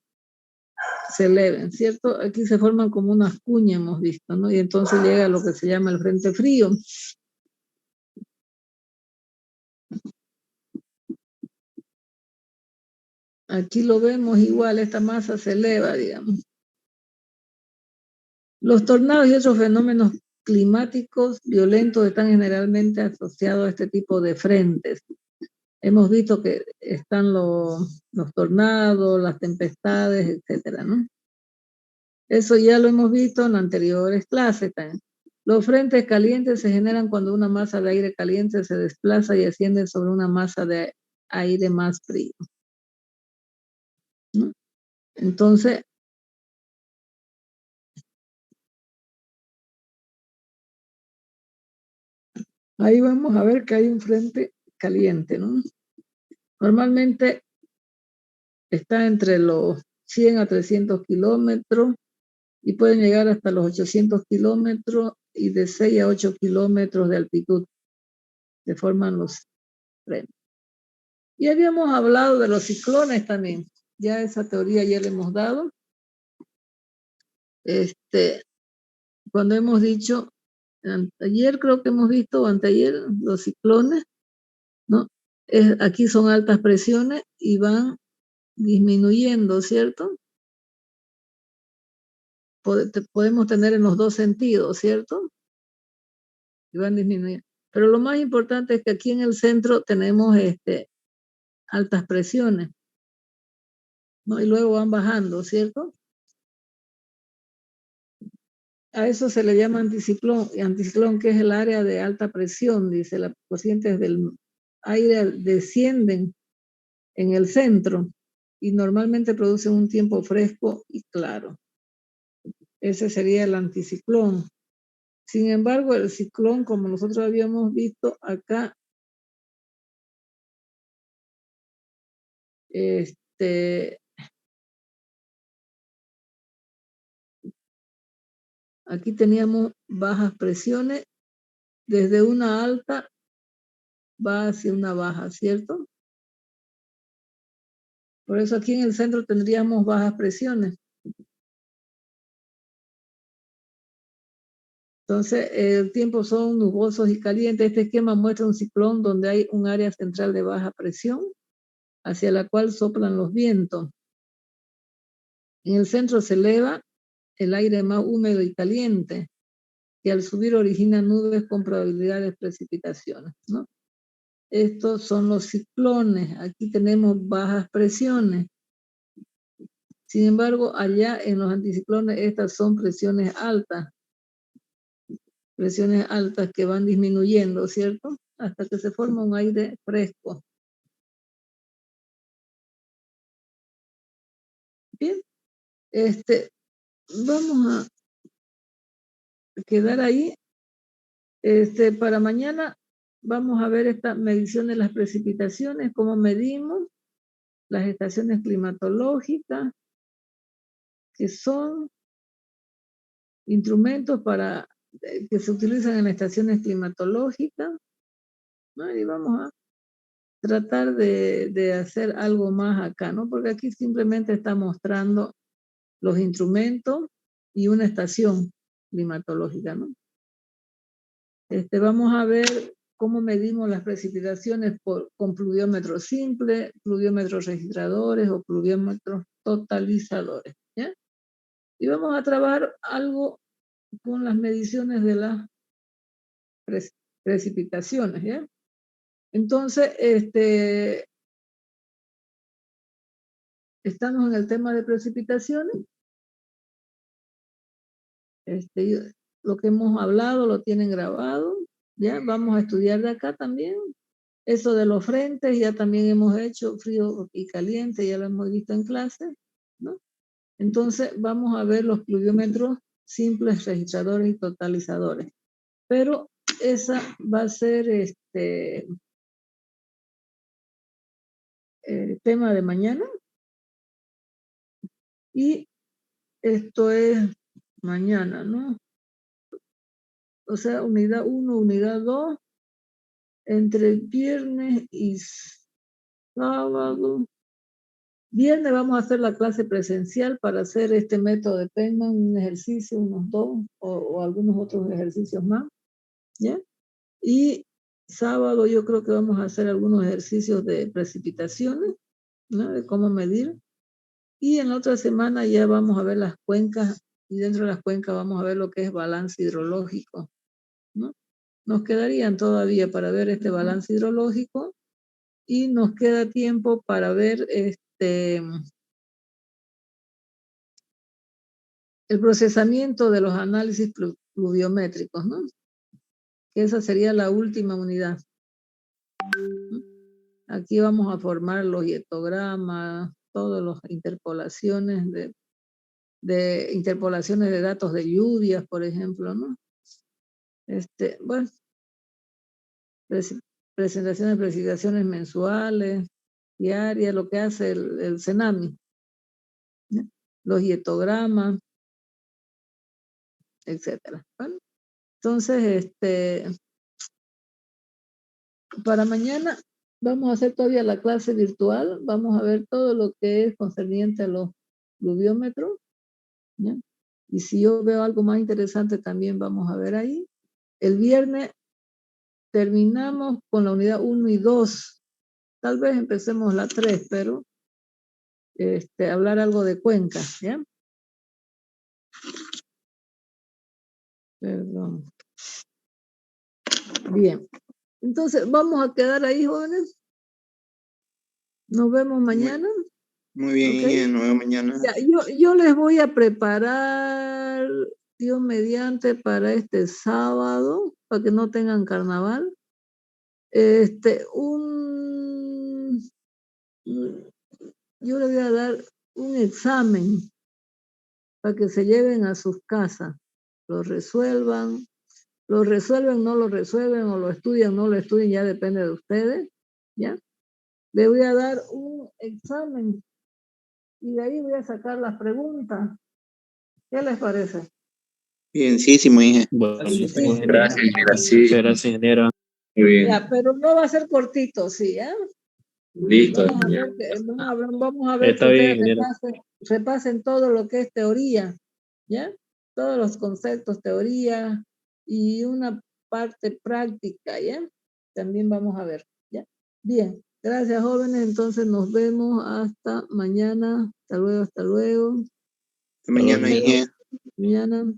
se eleven, ¿cierto? Aquí se forman como unas cuñas, hemos visto, ¿no? Y entonces llega lo que se llama el frente frío. Aquí lo vemos igual, esta masa se eleva, digamos. Los tornados y otros fenómenos climáticos violentos están generalmente asociados a este tipo de frentes. Hemos visto que están los tornados, las tempestades, etcétera, ¿no? Eso ya lo hemos visto en anteriores clases también. Los frentes calientes se generan cuando una masa de aire caliente se desplaza y asciende sobre una masa de aire más frío, ¿no? Entonces, ahí vamos a ver que hay un frente caliente, ¿no? Normalmente está entre los 100 a 300 kilómetros y pueden llegar hasta los 800 kilómetros y de 6 a 8 kilómetros de altitud se forman los frentes. Y habíamos hablado de los ciclones también, ya esa teoría ya le hemos dado. Cuando hemos dicho, ayer creo que hemos visto, o anteayer, los ciclones, ¿no? Aquí son altas presiones y van disminuyendo, ¿cierto? Podemos tener en los dos sentidos, ¿cierto? Y van disminuyendo. Pero lo más importante es que aquí en el centro tenemos altas presiones, ¿no? Y luego van bajando, ¿cierto? A eso se le llama anticiclón, que es el área de alta presión, dice, las corrientes del aire descienden en el centro y normalmente producen un tiempo fresco y claro. Ese sería el anticiclón. Sin embargo, el ciclón, como nosotros habíamos visto acá, aquí teníamos bajas presiones, desde una alta va hacia una baja, ¿cierto? Por eso aquí en el centro tendríamos bajas presiones. Entonces, el tiempo son nubosos y calientes. Este esquema muestra un ciclón donde hay un área central de baja presión hacia la cual soplan los vientos. En el centro se eleva el aire más húmedo y caliente, que al subir origina nubes con probabilidad de precipitaciones, ¿no? Estos son los ciclones. Aquí tenemos bajas presiones. Sin embargo, allá en los anticiclones, estas son presiones altas que van disminuyendo, ¿cierto? Hasta que se forma un aire fresco. Bien, vamos a quedar ahí. Para mañana vamos a ver esta medición de las precipitaciones, cómo medimos las estaciones climatológicas, que son instrumentos que se utilizan en estaciones climatológicas, ¿no? Y vamos a tratar de hacer algo más acá, ¿no? Porque aquí simplemente está mostrando los instrumentos y una estación climatológica, ¿no? Vamos a ver cómo medimos las precipitaciones con pluviómetros simples, pluviómetros registradores o pluviómetros totalizadores, ¿ya? Y vamos a trabajar algo con las mediciones de las precipitaciones, ¿ya? Entonces, estamos en el tema de precipitaciones. Lo que hemos hablado lo tienen grabado, ¿ya? Vamos a estudiar de acá también. Eso de los frentes ya también hemos hecho, frío y caliente, ya lo hemos visto en clase, ¿no? Entonces vamos a ver los pluviómetros simples, registradores y totalizadores. Pero esa va a ser tema de mañana. Y esto es mañana, ¿no? O sea, unidad 1, unidad 2, entre viernes y sábado. Viernes vamos a hacer la clase presencial para hacer este método de Penman, un ejercicio, unos 2 o algunos otros ejercicios más, ¿ya? Y sábado yo creo que vamos a hacer algunos ejercicios de precipitaciones, ¿no? De cómo medir. Y en la otra semana ya vamos a ver las cuencas, y dentro de las cuencas vamos a ver lo que es balance hidrológico, ¿no? Nos quedarían todavía para ver este balance hidrológico y nos queda tiempo para ver el procesamiento de los análisis pluviométricos, ¿no? Que esa sería la última unidad. Aquí vamos a formar los hietogramas, todas las interpolaciones interpolaciones de datos de lluvias, por ejemplo, ¿no? Bueno, presentaciones de precipitaciones mensuales, diarias, lo que hace el CENAMI, ¿no? Los hietogramas, etcétera. Bueno, entonces, para mañana vamos a hacer todavía la clase virtual, vamos a ver todo lo que es concerniente a los pluviómetros, ¿ya? Y si yo veo algo más interesante, también vamos a ver ahí. El viernes terminamos con la unidad 1 y 2. Tal vez empecemos la 3, pero hablar algo de cuencas, ¿ya? Perdón. Bien. Entonces, ¿vamos a quedar ahí, jóvenes? Nos vemos mañana. Muy bien, ¿Okay? nos vemos mañana. Ya, yo les voy a preparar, Dios mediante, para este sábado, para que no tengan carnaval. Yo les voy a dar un examen para que se lleven a sus casas. Lo resuelven, no lo resuelven, o lo estudian, no lo estudian, ya depende de ustedes, ¿ya? Les voy a dar un examen y de ahí voy a sacar las preguntas. ¿Qué les parece? Bienísimo, hija. Bueno, Sí, gracias, ingeniera. Muy bien. ya, pero no va a ser cortito, ¿sí? ¿Ya? Listo. Vamos a ver Está que bien, ustedes ingeniera. repasen todo lo que es teoría, ¿ya? Todos los conceptos, teoría y una parte práctica, ¿ya? También vamos a ver, ¿ya? Bien, gracias, jóvenes. Entonces nos vemos hasta mañana. Hasta luego, hasta luego. Hasta mañana, hija. Mañana.